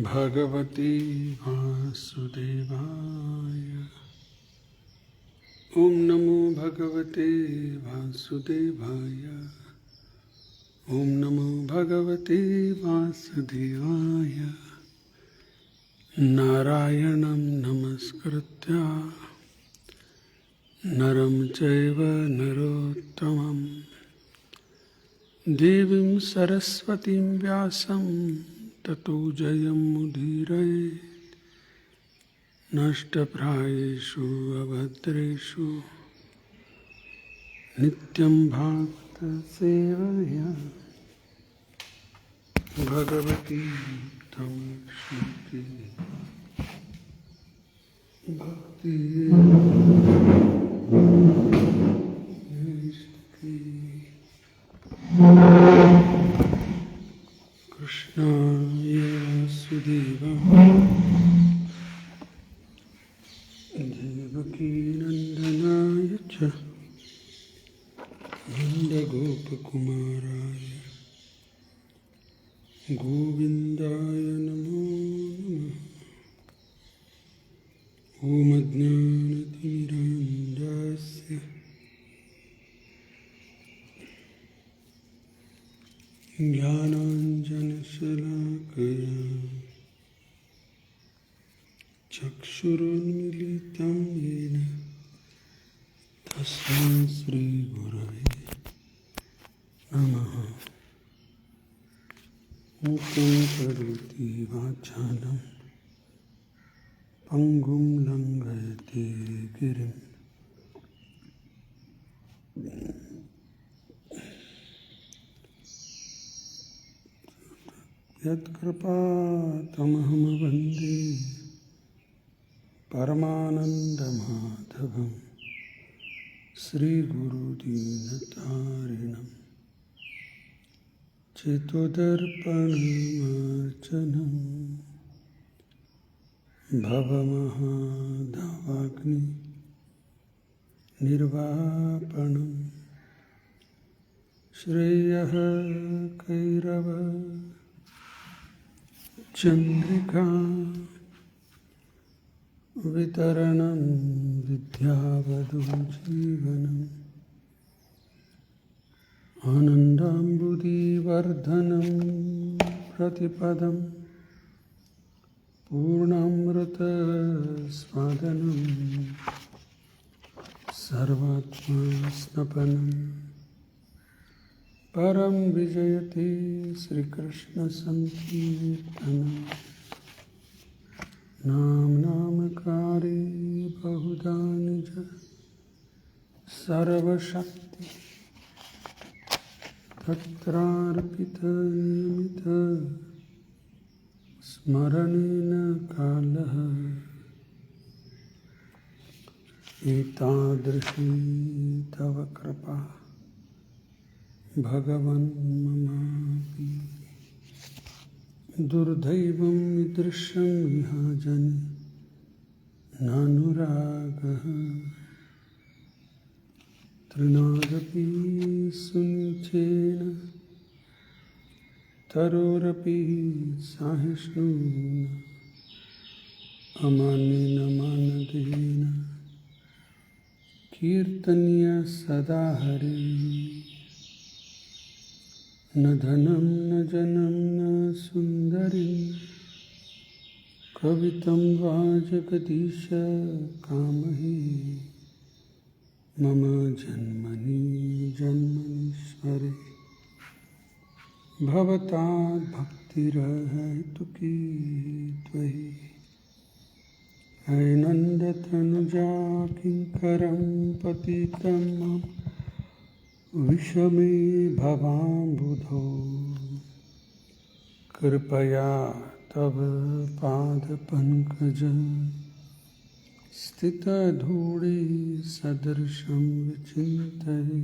भगवते वासुदेवाय। ओम नमो भगवते वासुदेवाय। ओम नमो भगवते वासुदेवाय। नारायणं नमस्कृत्य नरं चैव नरोत्तमं देवीं सरस्वतीं व्यासं ततो जयमुदीरये। नष्टप्रायेषु अभद्रेषु नित्यं भागवत सेवया भगवती तं श्रुति भक्ति कृष्णाय वासुदेवाय देवकीनन्दनाय च नन्दगोपकुमाराय गोविन्दाय नमो नमः। ॐ अज्ञानतिमिरान्धस्य ज्ञानाञ्जनशलाकया चक्षुरुन्मीलितं येन तस्मै श्रीगुरवे नमः। मूकं करोति वाचालं पङ्गुं लङ्घयते गिरिं यत्कृपातमहं वन्दे परमानन्दमाधवं श्रीगुरुदीनतारिणं चित्तदर्पणमार्चनं भवमहादावाग्नि निर्वापणं श्रेयः कैरव चन्द्रिका वितरणं विद्यावधू जीवनम् आनन्दाम्बुधिवर्धनं प्रतिपदं पूर्णामृतस्वादनं सर्वात्मास्नपनं परं विजयते श्रीकृष्णसङ्कीर्तनं। नामकारे बहुधा निज सर्वशक्ति तत्रार्पितनियमित स्मरणेन कालः एतादृशी तव कृपा भगवन् ममापि दुर्दैवं ईदृशं विहाजने नानुरागः तृणादपि सुनिचेन तरोरपि सहिष्णुना अमानेन मानदेन कीर्तनीय सदा हरि। न धनं न जनं न सुन्दरी कवितं वा जगदीश कामहि मम जन्मनि जन्मनीश्वरे भवतात् भक्तिरहेतुकी त्वयि। हे नन्दतनुजा किङ्करं पतितं मम विषमे भवाम्बुधौ कृपया तव पादपङ्कज स्थितधूळि सदृशं विचिन्तये।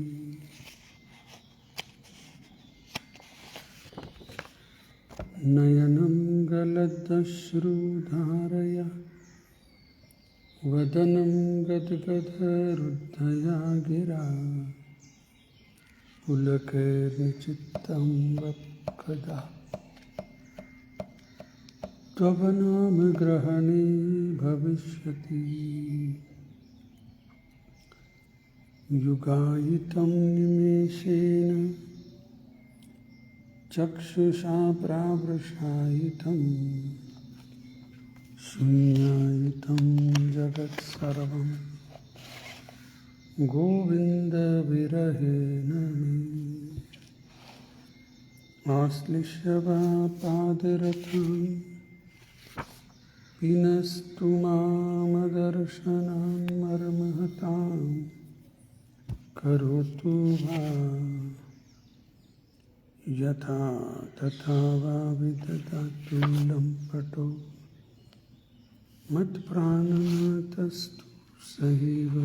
नयनं गलदश्रुधारया वदनं गद्गदरुद्धया गिरा पुलकैर्निचित्तं वक्कदा तव नाम ग्रहणे भविष्यति युगायितं निमेषेन चक्षुषा प्रावृषायितं शून्यायितं जगत्सर्वं गोविन्दविरहेण मे आश्लिष्य वा पादरथं पिनस्तु मामदर्शनान् मर्महतां करोतु वा यथा तथा वा विदधातु लम्पटो मत्प्राणनाथस्तु सहैव न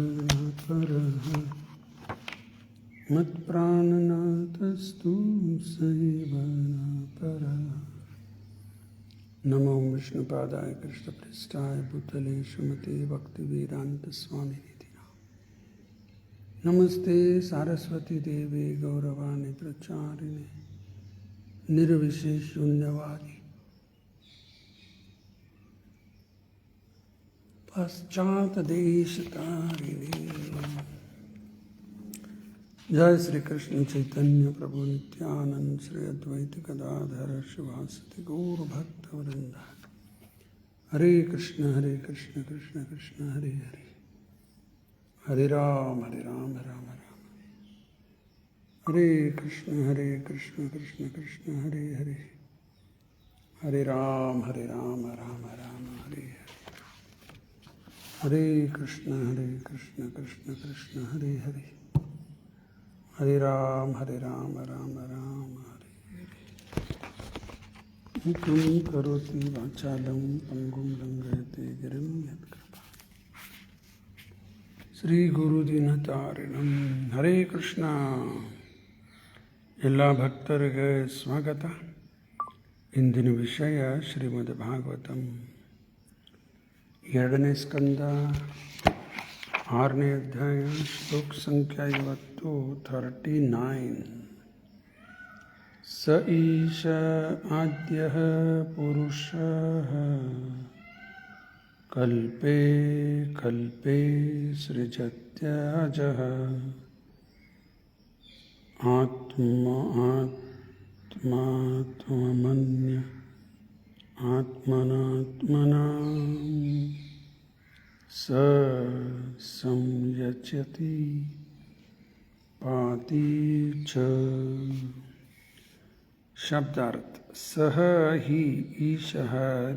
परः मत्प्राणनाथस्तु सहैव न परः। नमो विष्णुपादाय कृष्णप्रेष्ठाय भूतले श्रीमते भक्तिवेदान्तस्वामिनिधि नमस्ते सारस्वती देवे गौरवाणी प्रचारिणे निर्विशेष शून्यवादी पश्चात देश तारिणे। जय श्री कृष्ण चैतन्य प्रभु नित्यानंद श्री अद्वैत गदाधर शिवासति गौर भक्त वृंद। हरे कृष्ण कृष्ण कृष्ण हरे हरे, हरे राम राम राम हरे कृष्ण कृष्ण कृष्ण हरे हरे, हरे राम राम राम हरे हरे, हरे कृष्ण कृष्ण कृष्ण हरे हरे, हरे राम राम राम हरे हरे। मुखं करोति वाचालं पंगुं लंघयते गिरिं यत्कृपा ಶ್ರೀ ಗುರುದಿನತಾರಿಣಂ. ಹರೇ ಕೃಷ್ಣ. ಎಲ್ಲ ಭಕ್ತರಿಗೆ ಸ್ವಾಗತ. ಇಂದಿನ ವಿಷಯ ಶ್ರೀಮದ್ ಭಾಗವತಂ 2ನೇ ಸ್ಕಂದ 6ನೇ ಅಧ್ಯಾಯ ಶ್ಲೋಕ ಸಂಖ್ಯೆ 39. ಸ ಈಶ ಆದ್ಯಃ ಪುರುಷಃ ಕಲ್ಪೆ ಕಲ್ಪೆ ಸೃಜತ್ಯಜಃ ಆತ್ಮಾತ್ಮನ್ಯ ಆತ್ಮನಾತ್ಮನಾ ಸ ಸಂಯಚ್ಯತಿ ಪಾತಿ ಚ. ಶಬ್ದಾರ್ಥ. ಸಹ ಹಿ ಈಶಃ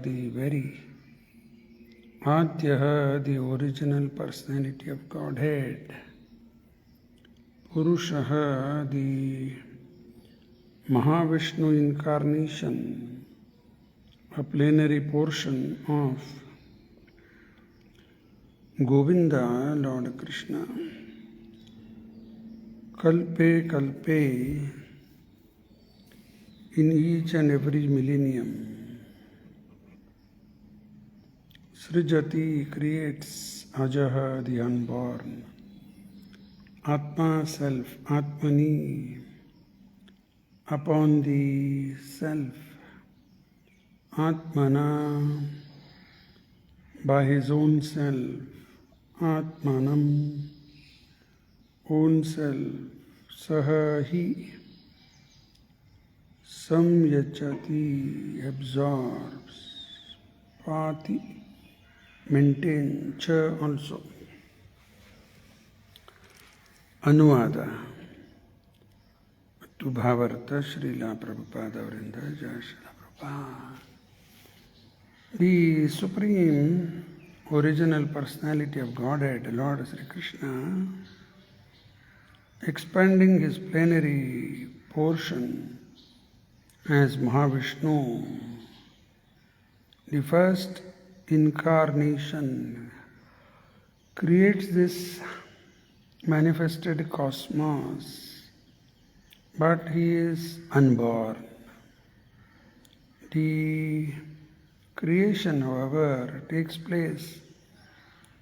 the very Adyah, the original personality of Godhead. Purushaha, the Mahavishnu incarnation, a plenary portion of Govinda, Lord Krishna. Kalpe kalpe, in each and every millennium. Srijati creates Ajaha, the unborn. Atma, self. Atmani, upon the self. Atmana, by his own self. Atmanam, own self. Saha, he. Samyachati, absorbs. Pati, maintain. Cha, also. ಅನುವಾದ ಮತ್ತು ಭಾವಾರ್ಥ ಶ್ರೀಲ ಪ್ರಭುಪಾದ ಅವರಿಂದ. ಜಯ Srila Prabhupada. The supreme original personality of Godhead, Lord Sri Krishna, expanding his plenary portion as Mahavishnu, the first incarnation, creates this manifested cosmos, but he is unborn. The creation, however, takes place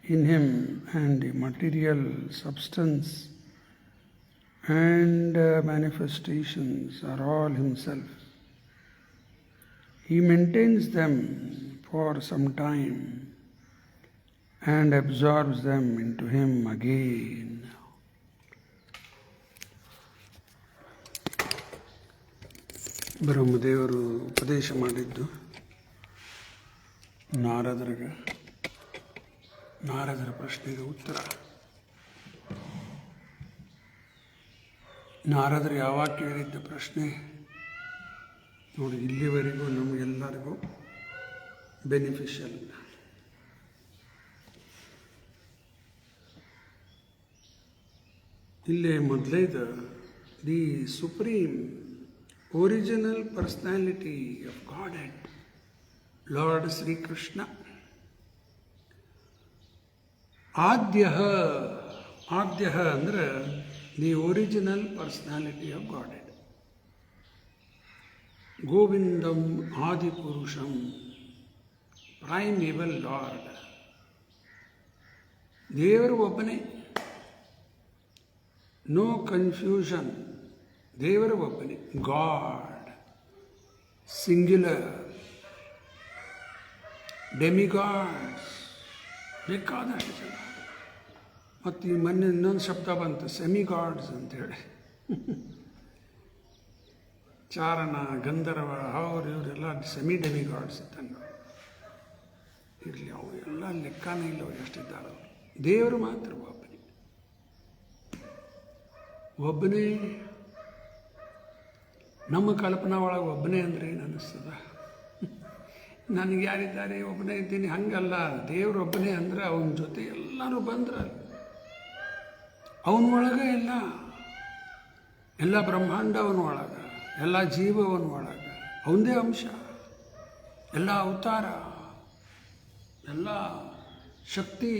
in him, and the material substance and manifestations are all himself. He maintains them for some time and absorbs them into him again. ಬ್ರಹ್ಮದೇವರು ಉಪದೇಶ ಮಾಡಿದ್ದು ನಾರದರ ಪ್ರಶ್ನೆಗೆ ಉತ್ತರ. ನಾರದರು ಯಾವಾಗ ಕೇಳಿದ್ದ ಪ್ರಶ್ನೆ ನೋಡಿ, ಇಲ್ಲಿವರೆಗೂ ನಮಗೆಲ್ಲರಿಗೂ ಬೆನಿಫಿಷಿಯಲ್. ಇಲ್ಲೇ ಮೊದಲೇದು the supreme original personality of Godhead Lord Shri Krishna. ಆದ್ಯ ಅಂದ್ರೆ the original personality of Godhead. ಗೋವಿಂದಂ ಆದಿಪುರುಷಂ ಪ್ರೈಮೇಬಲ್ ಲಾರ್ಡ್. ದೇವರು ಒಬ್ಬನೇ, ನೋ ಕನ್ಫ್ಯೂಷನ್. ದೇವರು ಒಬ್ಬನೇ, ಗಾಡ್ ಸಿಂಗ್ಯುಲರ್. ಡೆಮಿಗಾಡ್ಸ್ ಬೇಕಾದಷ್ಟು ಜನ. ಮತ್ತು ಈ ಮೊನ್ನೆ ಇನ್ನೊಂದು ಶಬ್ದ ಬಂತು, ಸೆಮಿಗಾಡ್ಸ್ ಅಂತೇಳಿ. ಚಾರಣ, ಗಂಧರ್ವ, ಇವರೆಲ್ಲ ಸೆಮಿ ಡೆಮಿಗಾಡ್ಸ್ ಇದ್ದಂಗೆ. ಇರಲಿ, ಅವು ಎಲ್ಲ ಲೆಕ್ಕನೇ ಇಲ್ಲ, ಅವ್ರು ಎಷ್ಟಿದ್ದಾರೆ. ದೇವರು ಮಾತ್ರ ಒಬ್ಬನೇ. ನಮ್ಮ ಕಲ್ಪನಾ ಒಳಗೆ ಒಬ್ಬನೇ ಅಂದರೆ ಏನು ಅನ್ನಿಸ್ತದ? ನನಗೆ ಯಾರಿದ್ದಾರೆ, ಒಬ್ಬನೇ ಇದ್ದೀನಿ, ಹಂಗಲ್ಲ. ದೇವರು ಒಬ್ಬನೇ ಅಂದರೆ ಅವನ ಜೊತೆ ಎಲ್ಲರೂ ಬಂದ್ರೆ ಅವನೊಳಗೆ ಎಲ್ಲ ಬ್ರಹ್ಮಾಂಡ ಅವನ ಒಳಗೆ, ಎಲ್ಲ ಜೀವ ಅವನ ಒಳಗೆ, ಅವನದೇ ಅಂಶ, ಎಲ್ಲ ಅವತಾರ, ಎಲ್ಲ ಶಕ್ತಿ,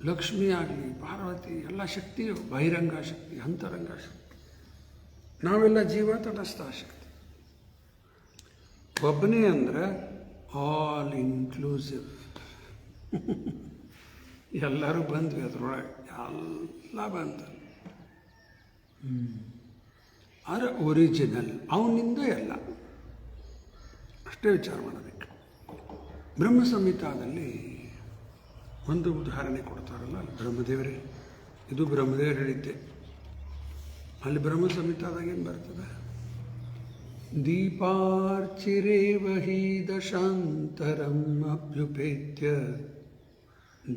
ಲಕ್ಷ್ಮಿ ಆಗಲಿ, ಪಾರ್ವತಿ, ಎಲ್ಲ ಶಕ್ತಿಯು, ಬಹಿರಂಗ ಶಕ್ತಿ, ಅಂತರಂಗ ಶಕ್ತಿ. ನಾವೆಲ್ಲ ಜೀವ, ತಟಸ್ಥ ಶಕ್ತಿ. ಒಬ್ಬನೇ ಅಂದರೆ ಆಲ್ ಇನ್ಕ್ಲೂಸಿವ್. ಎಲ್ಲರೂ ಬಂದ್ವಿ ಅದರೊಳಗೆ, ಎಲ್ಲ ಬಂತು. ಆದರೆ ಒರಿಜಿನಲ್ ಅವನಿಂದ ಎಲ್ಲ, ಅಷ್ಟೇ ವಿಚಾರ ಮಾಡಬೇಕು. ಬ್ರಹ್ಮ ಸಂಹಿತಾದಲ್ಲಿ ಒಂದು ಉದಾಹರಣೆ ಕೊಡ್ತಾರಲ್ಲ, ಬ್ರಹ್ಮದೇವರೇ, ಇದು ಬ್ರಹ್ಮದೇವರು ಹೇಳಿದ್ದೆ. ಅಲ್ಲಿ ಬ್ರಹ್ಮ ಸಂಹಿತಾದಾಗ ಏನು ಬರ್ತದೆ? ದೀಪಾರ್ಚಿರೇವ ಹಿ ದಶಾಂತರಂ ಅಭ್ಯುಪೇತ್ಯ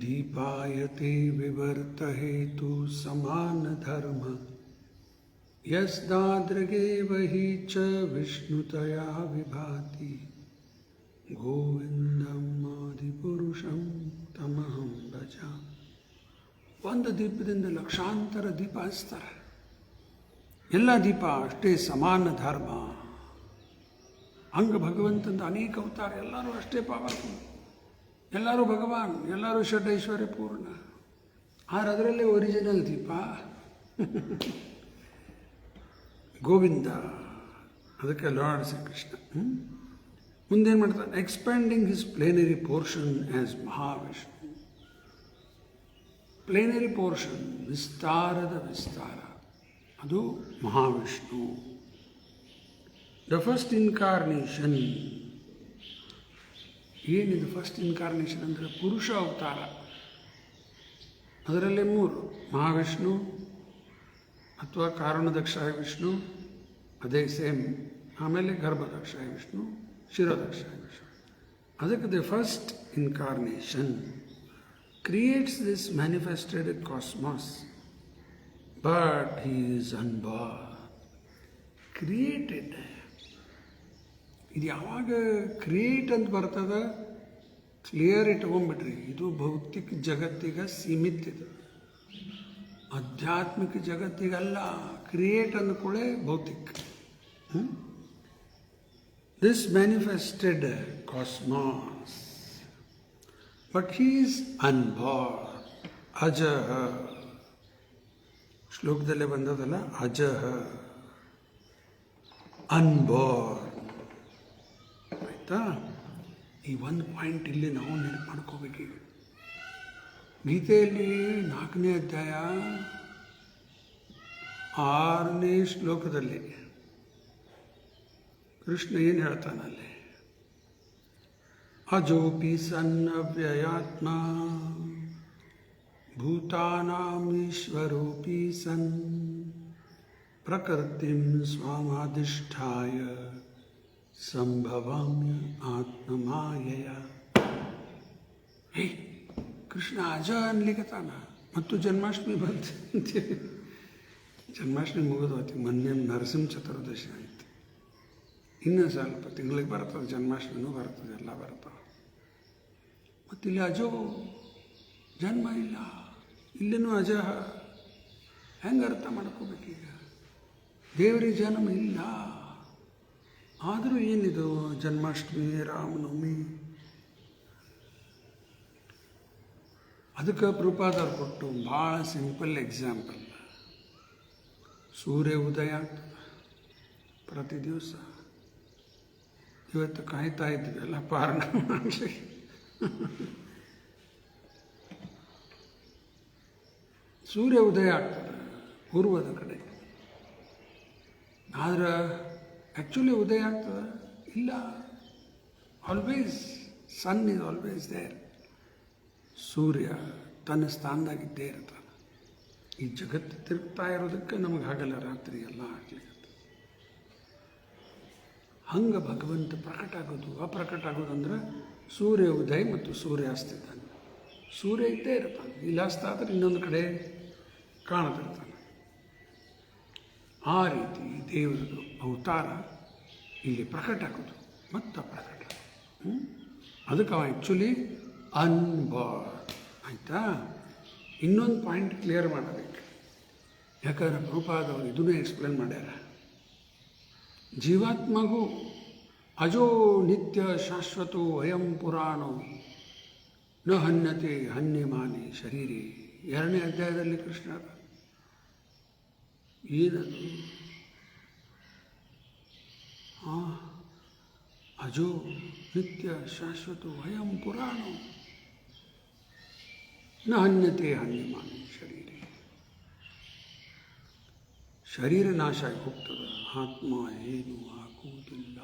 ದೀಪಾಯತೆ ವಿವರ್ತ ಹೇತು ಸಮಾನ ಧರ್ಮ ಯಸ್ದಾದ್ರಗೇವ ಹಿ ಚ ವಿಷ್ಣುತಯಾ ವಿಭಾತಿ ಗೋವಿಂದಂ ಆದಿಪುರುಷಂ ತಮಹಂ ಭಜಾಮಿ. ಒಂದು ದೀಪದಿಂದ ಲಕ್ಷಾಂತರ ದೀಪ ಹಚ್ತಾರೆ. ಎಲ್ಲ ದೀಪ ಅಷ್ಟೇ ಸಮಾನ ಧರ್ಮ. ಹಂಗ ಭಗವಂತಂದು ಅನೇಕ ಅವತಾರ, ಎಲ್ಲರೂ ಅಷ್ಟೇ ಪವರ್ಫುಲ್, ಎಲ್ಲರೂ ಭಗವಾನ್, ಎಲ್ಲರೂ ಷಡ್ಐಶ್ವರ್ಯ ಪೂರ್ಣ. ಆದ್ರೆ ಅದರಲ್ಲೇ ಒರಿಜಿನಲ್ ದೀಪ ಗೋವಿಂದ. ಅದಕ್ಕೆ ಲಾರ್ಡ್ ಶ್ರೀ ಕೃಷ್ಣ ಮುಂದೇನು ಮಾಡ್ತಾನೆ? Expanding his plenary portion as Mahavishnu. Plenary portion, ವಿಸ್ತಾರದ ವಿಸ್ತಾರ, ಅದು ಮಹಾವಿಷ್ಣು. The first incarnation. ಏನಿದು ಫಸ್ಟ್ ಇನ್ಕಾರ್ನೇಷನ್ ಅಂದರೆ ಪುರುಷ ಅವತಾರ. ಅದರಲ್ಲೇ 3: ಮಹಾವಿಷ್ಣು ಅಥವಾ ಕಾರಣದಕ್ಷಾಯ ವಿಷ್ಣು, ಅದೇ ಸೇಮ್. ಆಮೇಲೆ ಗರ್ಭದಕ್ಷಾಯ ವಿಷ್ಣು, ಶಿರೋದಕ್ಷಾಯ ವಿಷ್ಣು. ಅದಕ್ಕೆ the first incarnation creates this manifested cosmos, but he is unborn. Created. ಇದು ಯಾವಾಗ ಕ್ರಿಯೇಟ್ ಅಂತ ಬರ್ತದ, ಕ್ಲಿಯರ್ ಇಟ್ಕೊಂಡ್ಬಿಡ್ರಿ. ಇದು ಭೌತಿಕ ಜಗತ್ತಿಗೆ ಸೀಮಿತ. ಇದು ಆಧ್ಯಾತ್ಮಿಕ ಜಗತ್ತಿಗಲ್ಲ. ಕ್ರಿಯೇಟ್ ಅಂದ್ಕೊಳ್ಳೆ ಭೌತಿಕ. This manifested cosmos, but he is unborn. ಅಜಃ. ಶ್ಲೋಕದಲ್ಲೇ ಬಂದದಲ್ಲ, ಅಜಃ, ಅನ್ಬಾರ್ನ್. ಆಯ್ತಾ? ಈ ಒಂದು ಪಾಯಿಂಟ್ ಇಲ್ಲಿ ನಾವು ನೆನಪು ಮಾಡ್ಕೋಬೇಕೀಗ. ಗೀತೆಯಲ್ಲಿ 4ನೇ ಅಧ್ಯಾಯ 6ನೇ ಶ್ಲೋಕದಲ್ಲಿ ಕೃಷ್ಣ ಏನು ಹೇಳ್ತಾನಲ್ಲಿ? ಅಜೋಪಿ ಸನ್ನವ್ಯಯಾತ್ಮ ಭೂತಾನಾಮೀಶ್ವರೋಪಿ ಸನ್ ಪ್ರಕೃತಿಂ ಸ್ವಾಮಾಧಿಷ್ಠಾಯ ಸಂಭವಾಮ್ಯ ಆತ್ಮಮಾಯಯ. ಹೇ, ಕೃಷ್ಣ ಅಜ ಅನ್ಲಿಕ್ಕತ್ತಾನ ಮತ್ತು ಜನ್ಮಾಷ್ಟಮಿ ಬಂತಂತೇಳಿ. ಜನ್ಮಾಷ್ಟಮಿ ಮುಗಿದೋತಿ, ಮೊನ್ನೆ ನರಸಿಂಹ ಚತುರ್ದಶಿ ಆಯಿತು. ಇನ್ನೂ ಸ್ವಲ್ಪ ತಿಂಗಳಿಗೆ ಬರ್ತದೆ, ಜನ್ಮಾಷ್ಟಮಿನೂ ಬರ್ತದೆ, ಎಲ್ಲ ಬರ್ತವೆ. ಮತ್ತಿಲ್ಲಿ ಅಜೋ ಜನ್ಮ ಇಲ್ಲ, ಇಲ್ಲಿನೂ ಅಜ. ಹೆಂಗೆ ಅರ್ಥ ಮಾಡ್ಕೋಬೇಕೀಗ? ದೇವರಿಗೆ ಜನ್ಮ ಇಲ್ಲ, ಆದರೂ ಏನಿದು ಜನ್ಮಾಷ್ಟಮಿ, ರಾಮನವಮಿ? ಅದಕ್ಕೆ ಪ್ರಭುಪಾದರು ಕೊಟ್ಟು ಭಾಳ ಸಿಂಪಲ್ ಎಕ್ಸಾಂಪಲ್. ಸೂರ್ಯ ಉದಯ ಆಗ್ತದೆ ಪ್ರತಿ ದಿವಸ. ಇವತ್ತು ಕಾಯ್ತಾ ಇದ್ವಿ ಎಲ್ಲ ಪಾರಣ ಮಾಡಲಿ. ಸೂರ್ಯ ಉದಯ ಆಗ್ತದೆ ಪೂರ್ವದ ಕಡೆ, ಆದ್ರೆ ಆ್ಯಕ್ಚುಲಿ ಉದಯ ಆಗ್ತದೆ ಇಲ್ಲ. Always sun is always there. ಸೂರ್ಯ ತನ್ನ ಸ್ಥಾನದಾಗಿದ್ದೇ ಇರ್ತಾನೆ. ಈ ಜಗತ್ತು ತಿರುಗ್ತಾ ಇರೋದಕ್ಕೆ ನಮಗೆ ಹಗಲ ರಾತ್ರಿ ಎಲ್ಲ ಆಗ್ಲಿಕ್ಕೆ. ಹಂಗೆ ಭಗವಂತ ಪ್ರಕಟ ಆಗೋದು ಅಪ್ರಕಟ ಆಗೋದು ಅಂದ್ರೆ ಸೂರ್ಯ ಉದಯ ಮತ್ತು ಸೂರ್ಯಾಸ್ತ ಇದ್ದಾನೆ. ಸೂರ್ಯ ಇದ್ದೇ ಇರ್ತಾನೆ, ಇಲ್ಲಾಸ್ತ ಆದರೆ ಇನ್ನೊಂದು ಕಡೆ ಕಾಣತಿರ್ತಾನೆ. ಆ ರೀತಿ ದೇವರದು ಅವತಾರ ಇಲ್ಲಿ ಪ್ರಕಟ ಆಗೋದು ಮತ್ತು ಅಪ್ರಕಟ. ಅದಕ್ಕೆ ಅವ ಆ್ಯಕ್ಚುಲಿ ಅನ್ಬಾರ್ಡ್. ಆಯಿತಾ? ಇನ್ನೊಂದು ಪಾಯಿಂಟ್ ಕ್ಲಿಯರ್ ಮಾಡಬೇಕು. ಯಾಕಂದ್ರೆ ಪ್ರಭುಪಾದವರು ಇದನ್ನೇ ಎಕ್ಸ್ಪ್ಲೇನ್ ಮಾಡ್ಯಾರ. ಜೀವಾತ್ಮಗೂ ಅಜೋ ನಿತ್ಯ ಶಾಶ್ವತೋ ಅಯಂ ಪುರಾಣೋ ನ ಹನ್ಯತೆ ಹನ್ಯಮಾನಿ ಶರೀರೇ. 2ನೇ ಅಧ್ಯಾಯದಲ್ಲಿ ಕೃಷ್ಣ ಏನದು? ಅಜೋ ನಿತ್ಯ ಶಾಶ್ವತೋ ಅಯಂ ಪುರಾಣೋ ನ ಹನ್ಯತೆ ಹನ್ಯಮಾನಿ ಶರೀರೇ. ಶರೀರ ನಾಶ ಆಗಿ ಹೋಗ್ತದೆ, ಆತ್ಮ ಏನು ಆಗುವುದಿಲ್ಲ.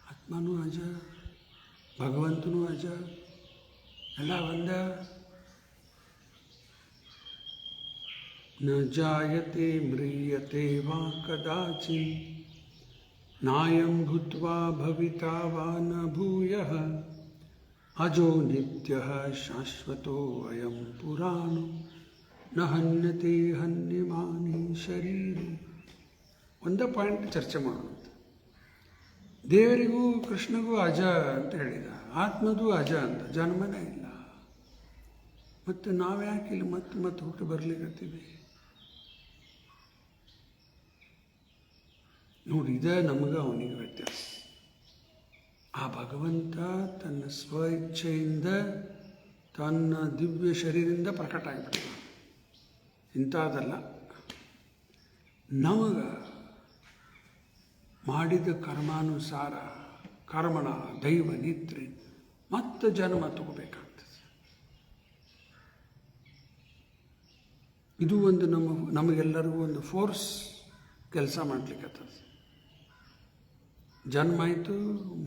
ಆತ್ಮನೂ ಅಜ, ಭಗವಂತನೂ ಅಜ, ಎಲ್ಲ ಒಂದ. ನ ಜಾಯತೆ ಮ್ರಿಯತೆ ವಾ ಕದಾಚಿತ್ ನಾಯಂ ಭೂತ್ವಾ ಭವಿತಾ ವಾ ನ ಭೂಯಃ ಅಜೋ ನಿತ್ಯಃ ಶಾಶ್ವತೋ ಅಯಂ ಪುರಾಣೋ ನ ಹನ್ಯತೆ ಹನ್ಯಮಾನಿ ಶರೀರೇ. ಒಂದೇ ಪಾಯಿಂಟ್ ಚರ್ಚೆ ಮಾಡೋದು. ದೇವರಿಗೂ ಕೃಷ್ಣಗೂ ಅಜ ಅಂತ ಹೇಳಿದ, ಆತ್ಮದು ಅಜ ಅಂತ, ಜನ್ಮನೇ ಇಲ್ಲ. ಮತ್ತು ನಾವ್ಯಾಕೆ ಇಲ್ಲಿ ಮತ್ತೆ ಹುಟ್ಟು ಬರ್ಲಿಕ್ಕತ್ತೀವಿ? ನೋಡಿ, ಇದೇ ನಮಗೆ ಅವನಿಗೆ ವ್ಯತ್ಯಾಸ. ಆ ಭಗವಂತ ತನ್ನ ಸ್ವ ಇಚ್ಛೆಯಿಂದ ತನ್ನ ದಿವ್ಯ ಶರೀರದಿಂದ ಪ್ರಕಟ ಆಗಿಬಿಡ್ತಾನೆ. ಇಂಥದ್ದಲ್ಲ. ನಮಗೆ ಮಾಡಿದ ಕರ್ಮಾನುಸಾರ ಕರ್ಮಣ ದೈವ ನಿದ್ರೆ ಮತ್ತೆ ಜನ್ಮ ತಗೋಬೇಕಾಗ್ತದೆ. ಇದು ಒಂದು ನಮಗೆಲ್ಲರಿಗೂ ಒಂದು ಫೋರ್ಸ್ ಕೆಲಸ ಮಾಡ್ಲಿಕ್ಕತ್ತದ. ಜನ್ಮ ಆಯಿತು,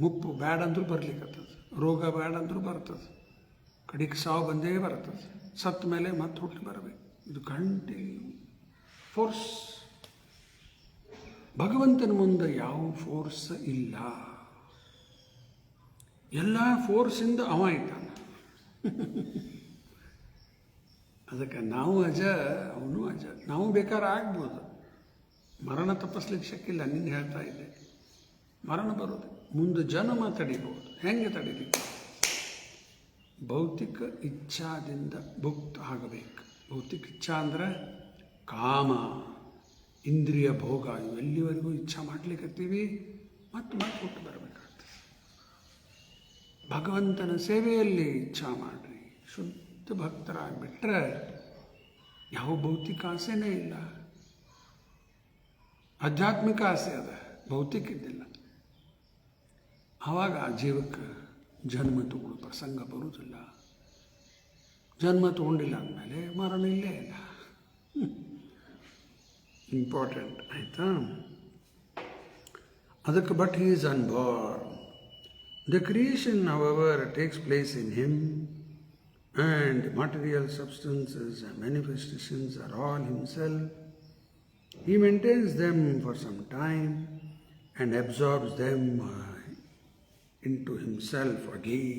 ಮುಪ್ಪು ಬ್ಯಾಡ ಅಂದ್ರೂ ಬರ್ಲಿಕ್ಕತ್ತದ, ರೋಗ ಬ್ಯಾಡ ಅಂದ್ರೂ ಬರ್ತದೆ, ಕಡೆಗೆ ಸಾವು ಬಂದೇ ಬರ್ತದೆ. ಸತ್ತ ಮೇಲೆ ಮತ್ತೆ ಹುಟ್ಟು ಬರಬೇಕು. ಇದು ಕಂಟಿನ್ಯೂ ಫೋರ್ಸ್. ಭಗವಂತನ ಮುಂದೆ ಯಾವ ಫೋರ್ಸ್ ಇಲ್ಲ. ಎಲ್ಲ ಫೋರ್ಸಿಂದ ಅವ ಇದ್ದಾನೆ. ಅದಕ್ಕೆ ನಾವು ಅಜ, ಅವನು ಅಜ. ನಾವು ಬೇಕಾದ್ರೆ ಆಗ್ಬೋದು, ಮರಣ ತಪ್ಪಿಸ್ಲಿಕ್ಕೆ ಶಕ್ಕಿಲ್ಲ. ನಿನ್ನೆ ಹೇಳ್ತಾ ಇದ್ದೆ, ಮರಣ ಬರೋದು, ಮುಂದೆ ಜನ್ಮ ತಡಿಬೋದು. ಹೆಂಗೆ ತಡಿಬೇಕು? ಭೌತಿಕ ಇಚ್ಛಾದಿಂದ ಭುಕ್ತ ಆಗಬೇಕು. ಭೌತಿಕ ಇಚ್ಛಾ ಅಂದರೆ ಕಾಮ, ಇಂದ್ರಿಯ ಭೋಗ. ಇವೆಲ್ಲಿವರೆಗೂ ಇಚ್ಛಾ ಮಾಡ್ಲಿಕ್ಕತ್ತೀವಿ, ಮತ್ತೆ ಹುಟ್ಟು ಬರಬೇಕಾಗ್ತದೆ. ಭಗವಂತನ ಸೇವೆಯಲ್ಲಿ ಇಚ್ಛಾ ಮಾಡಿರಿ, ಶುದ್ಧ ಭಕ್ತರಾಗಿಬಿಟ್ರೆ ಯಾವ ಭೌತಿಕ ಆಸೆನೇ ಇಲ್ಲ. ಆಧ್ಯಾತ್ಮಿಕ ಆಸೆ ಅದ, ಭೌತಿಕ ಇದ್ದಿಲ್ಲ. ಆವಾಗ ಆ ಜೀವಕ್ಕೆ ಜನ್ಮ ತಗೊಳ್ಳೋ ಪ್ರಸಂಗ ಬರುವುದಿಲ್ಲ. ಜನ್ಮ ತಗೊಂಡಿಲ್ಲ ಅಂದಮೇಲೆ ಮರಣ ಇಲ್ಲೇ ಇಲ್ಲ. ಇಂಪಾರ್ಟೆಂಟ್, ಆಯಿತಾ? ಅದಕ್ಕೆ but he is unborn. The creation, however, takes place in him, and material substances and manifestations are all himself. He maintains them for some time and absorbs them into himself again.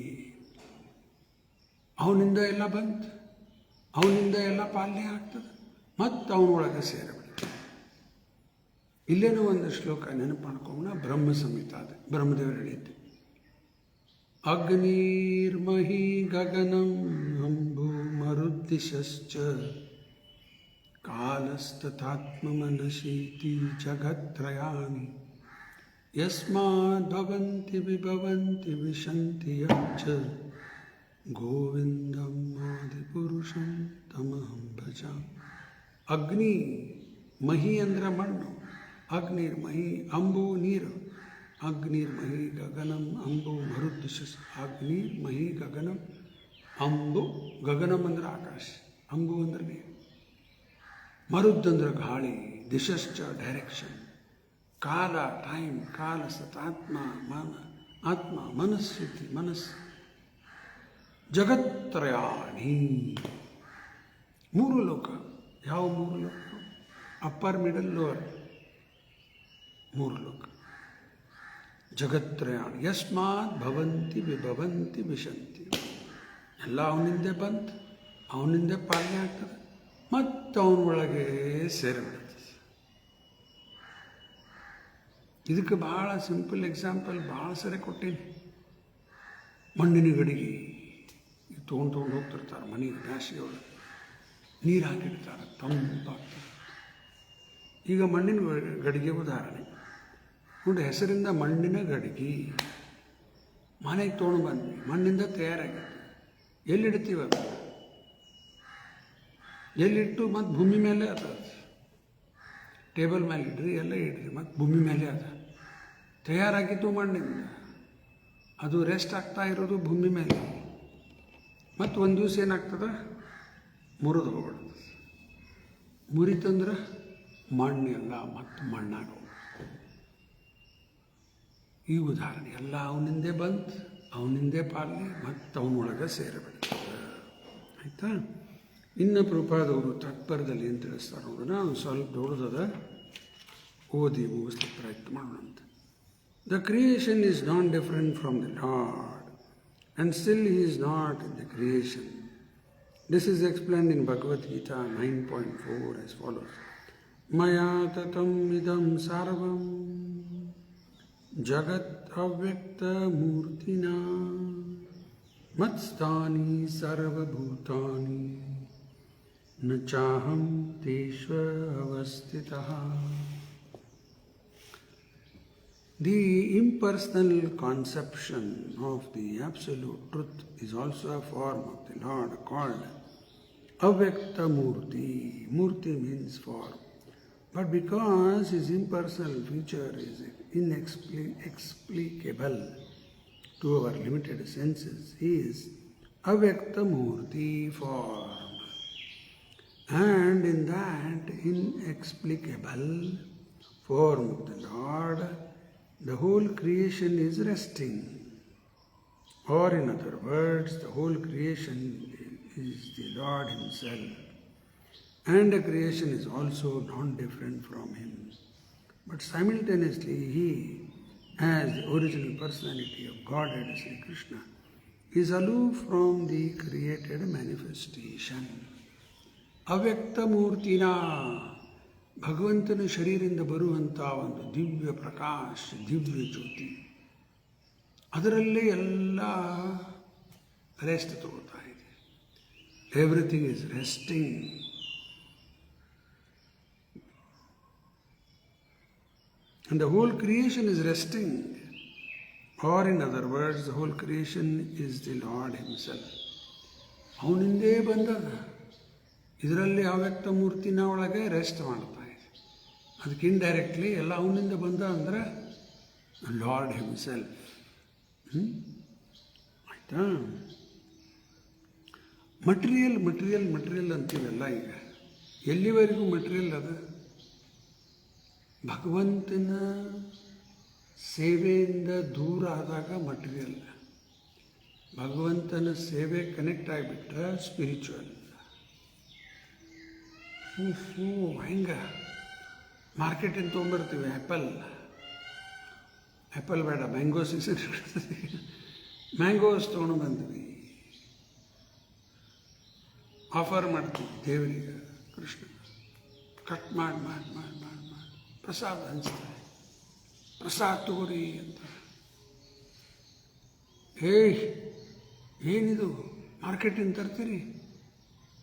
ಅವನಿಂದ ಎಲ್ಲ ಬಂತು, ಅವನಿಂದ ಎಲ್ಲ ಪಾಲನೆ ಆಗ್ತದೆ, ಮತ್ತು ಅವನೊಳಗೆ ಸೇರಬಿಡುತ್ತೆ. ಇಲ್ಲೇನೋ ಒಂದು ಶ್ಲೋಕ ನೆನಪು ಮಾಡ್ಕೋಣ, ಬ್ರಹ್ಮ ಸಂಹಿತ ಅದು, ಬ್ರಹ್ಮದೇವರು ಹೇಳಿದ್ದೆ. ಅಗ್ನಿರ್ಮಹಿ ಗಗನಂ ಅಂಬು ಮರುದ್ದಿಶಶ್ಚ ಕಾಲಸ್ತಥಾತ್ಮಮನಶೀತಿ ಜಗತ್ರಯಾನಿ ಯಸ್ಮಾದ್ಭವಂತಿ ವಿಭವಂತಿ ವಿಶಂತಿ ಯಚ್ಚ ಗೋವಿಂದಂ ಆದಿಪುರುಷಂ ತಮಹಂ ಭಜಾಮಿ. ಅಗ್ನಿ, ಮಹಿ ಅಂದ್ರೆ ಮಣ್ಣು, ಅಗ್ನಿರ್ಮಹಿ ಅಂಬು ನೀರು, ಅಗ್ನಿರ್ಮಹಿ ಗಗನಂ ಅಂಬು ಮರುದ್ದಿಶ. ಅಗ್ನಿರ್ಮಹಿ ಗಗನಂ ಅಂಬು, ಗಗನಂ ಅಂದ್ರೆ ಆಕಾಶ, ಅಂಬು ಅಂದ್ರೆ ನೀರು, ಮರುದ್ ಅಂದ್ರೆ ಗಾಳಿ, ದಿಶಶ್ಚ ಡೈರೆಕ್ಷನ್, ಕಾಲ ಟೈಮ್, ಕಾಲ ಸತಾತ್ಮ ಆತ್ಮ ಮನಸ್ಥಿತಿ ಮನಸ್ಸು, ಜಗತ್ರಯಾಣಿ ಮೂರು ಲೋಕ. ಯಾವ ಮೂರು ಲೋಕ? ಅಪ್ಪರ್ ಮಿಡಲ್ ಲೋವರ್ ಮೂರು ಲೋಕ. ಜಗತ್ರಯಾಣಿ ಯಸ್ಮಾತ್ ಭವಂತಿ ವಿಭವಂತಿ ವಿಶಂತಿ. ಎಲ್ಲ ಅವನಿಂದೇ ಬಂತು, ಅವನಿಂದೇ ಪಾಲನೆ ಆಗ್ತದೆ, ಮತ್ತು ಅವನೊಳಗೆ ಸೇರಿಬಿಡ್ತದೆ. ಇದಕ್ಕೆ ಭಾಳ ಸಿಂಪಲ್ ಎಕ್ಸಾಂಪಲ್ ಭಾಳ ಸರಿ ಕೊಟ್ಟೀನಿ. ಮಣ್ಣಿನ ಗಡಿಗೆ ತೊಗೊಂಡು ಹೋಗ್ತಿರ್ತಾರೆ ಮನೆಗೆ, ಬ್ಯಾಸಿಗೆ ಒಳಗೆ ನೀರು ಹಾಕಿಡ್ತಾರೆ, ತಂಪಾಗ್ತದೆ. ಈಗ ಮಣ್ಣಿನ ಗಡಿಗೆ ಉದಾಹರಣೆ ನೋಡಿ, ಹೆಸರಿಂದ ಮಣ್ಣಿನ ಗಡಿಗೆ ಮನೆಗೆ ತೊಗೊಂಡು ಬಂದ್ವಿ, ಮಣ್ಣಿಂದ ತಯಾರಾಗಿದೆ. ಎಲ್ಲಿಡ್ತೀವಿ ಅದು? ಎಲ್ಲಿಟ್ಟು ಮತ್ತು ಭೂಮಿ ಮೇಲೆ ಅದ, ಟೇಬಲ್ ಮೇಲೆ ಇಡ್ರಿ, ಎಲ್ಲ ಇಡ್ರಿ, ಮತ್ತು ಭೂಮಿ ಮೇಲೆ ಅದ. ತಯಾರಾಗಿತ್ತು ಮಣ್ಣಿಂದ, ಅದು ರೆಸ್ಟ್ ಆಗ್ತಾ ಇರೋದು ಭೂಮಿ ಮೇಲೆ. ಮತ್ತು ಒಂದು ದಿವಸ ಏನಾಗ್ತದೆ? ಮುರಿದು ಹೋಗ್ಬಿಡ್ತದೆ. ಮುರಿತಂದ್ರೆ ಮಣ್ಣೆಲ್ಲ ಮತ್ತು ಮಣ್ಣಾಗ ಹೋಗ್ತದೆ. ಈ ಉದಾಹರಣೆ ಎಲ್ಲ ಅವನಿಂದೇ ಬಂತು, ಅವನಿಂದೇ ಪಾಲನೆ, ಮತ್ತು ಅವನೊಳಗೆ ಸೇರಿಬಿಡ್ತದೆ. ಆಯಿತಾ? ಇನ್ನು ಪ್ರಭುಪಾದವರು ತಾತ್ಪರ್ಯದಲ್ಲಿ ಏನು ತಿಳಿಸ್ತಾರೆ ನೋಡೋಣ. ಒಂದು ಸ್ವಲ್ಪ ದೊಡ್ಡದ ಓದಿ ಮುಗಿಸ್ಲಿಕ್ಕೆ ಪ್ರಯತ್ನ ಮಾಡೋಣಂತ. The creation is not different from the Lord, and still he is not in the creation. This is explained in Bhagavad Gita 9.4 as follows. Maya tatam idam sarvam jagat avyakta murtina matstani sarva bhutani nachaham teshva avastitaha. The impersonal conception of the absolute truth is also a form of the Lord called Avyakta Murti. Murti means form. But because his impersonal feature is inexplicable to our limited senses, he is Avyakta Murti, form. And in that inexplicable form of the Lord, the whole creation is resting. Or in other words, the whole creation is the Lord himself. And the creation is also non-different from him. But simultaneously, he, as the original personality of Godhead Sri Krishna, is aloof from the created manifestation. Avyakta Murtina, ಭಗವಂತನ ಶರೀರದಿಂದ ಬರುವಂಥ ಒಂದು ದಿವ್ಯ ಪ್ರಕಾಶ, ದಿವ್ಯ ಜ್ಯೋತಿ, ಅದರಲ್ಲೇ ಎಲ್ಲ rest ತಗೋತಾ ಇದೆ. Everything is resting. And the whole creation is resting. Or in other words, the whole creation is the Lord himself. ಅವನಿಂದೇ ಬಂದದ, ಇದರಲ್ಲಿ ಅವ್ಯಕ್ತ ಮೂರ್ತಿನ ಒಳಗೆ ರೆಸ್ಟ್ ಮಾಡ್ತಾ ಇದೆ. ಅದಕ್ಕೆ ಇಂಡೈರೆಕ್ಟ್ಲಿ ಎಲ್ಲ ಅವನಿಂದ ಬಂದ ಅಂದರೆ ಲಾರ್ಡ್ ಹಿಮ್ಸೆಲ್ಫ್. ಆಯಿತಾ? ಮಟೀರಿಯಲ್ ಅಂತೀವಲ್ಲ, ಈಗ ಎಲ್ಲಿವರೆಗೂ ಮಟೀರಿಯಲ್ ಅದ? ಭಗವಂತನ ಸೇವೆಯಿಂದ ದೂರ ಆದಾಗ ಮಟೀರಿಯಲ್, ಭಗವಂತನ ಸೇವೆ ಕನೆಕ್ಟ್ ಆಗಿಬಿಟ್ರೆ ಸ್ಪಿರಿಚುವಲ್. ಹೆಂಗೆ ಮಾರ್ಕೆಟಿಂದ ತೊಗೊಂಬರ್ತೀವಿ ಆ್ಯಪಲ್ ಬೇಡ, ಮ್ಯಾಂಗೋ ಸೀಸನ್ ಮ್ಯಾಂಗೋಸ್ ತೊಗೊಂಡು ಬಂದ್ವಿ, ಆಫರ್ ಮಾಡ್ತೀವಿ ದೇವರಿಗೆ, ಕೃಷ್ಣ ಕಟ್ ಮಾಡಿ ಪ್ರಸಾದ ಹಂಚ್ತಾರೆ, ಪ್ರಸಾದ ತಗೋರಿ ಅಂತ. ಏನಿದು ಮಾರ್ಕೆಟಿಂದ ತರ್ತೀರಿ,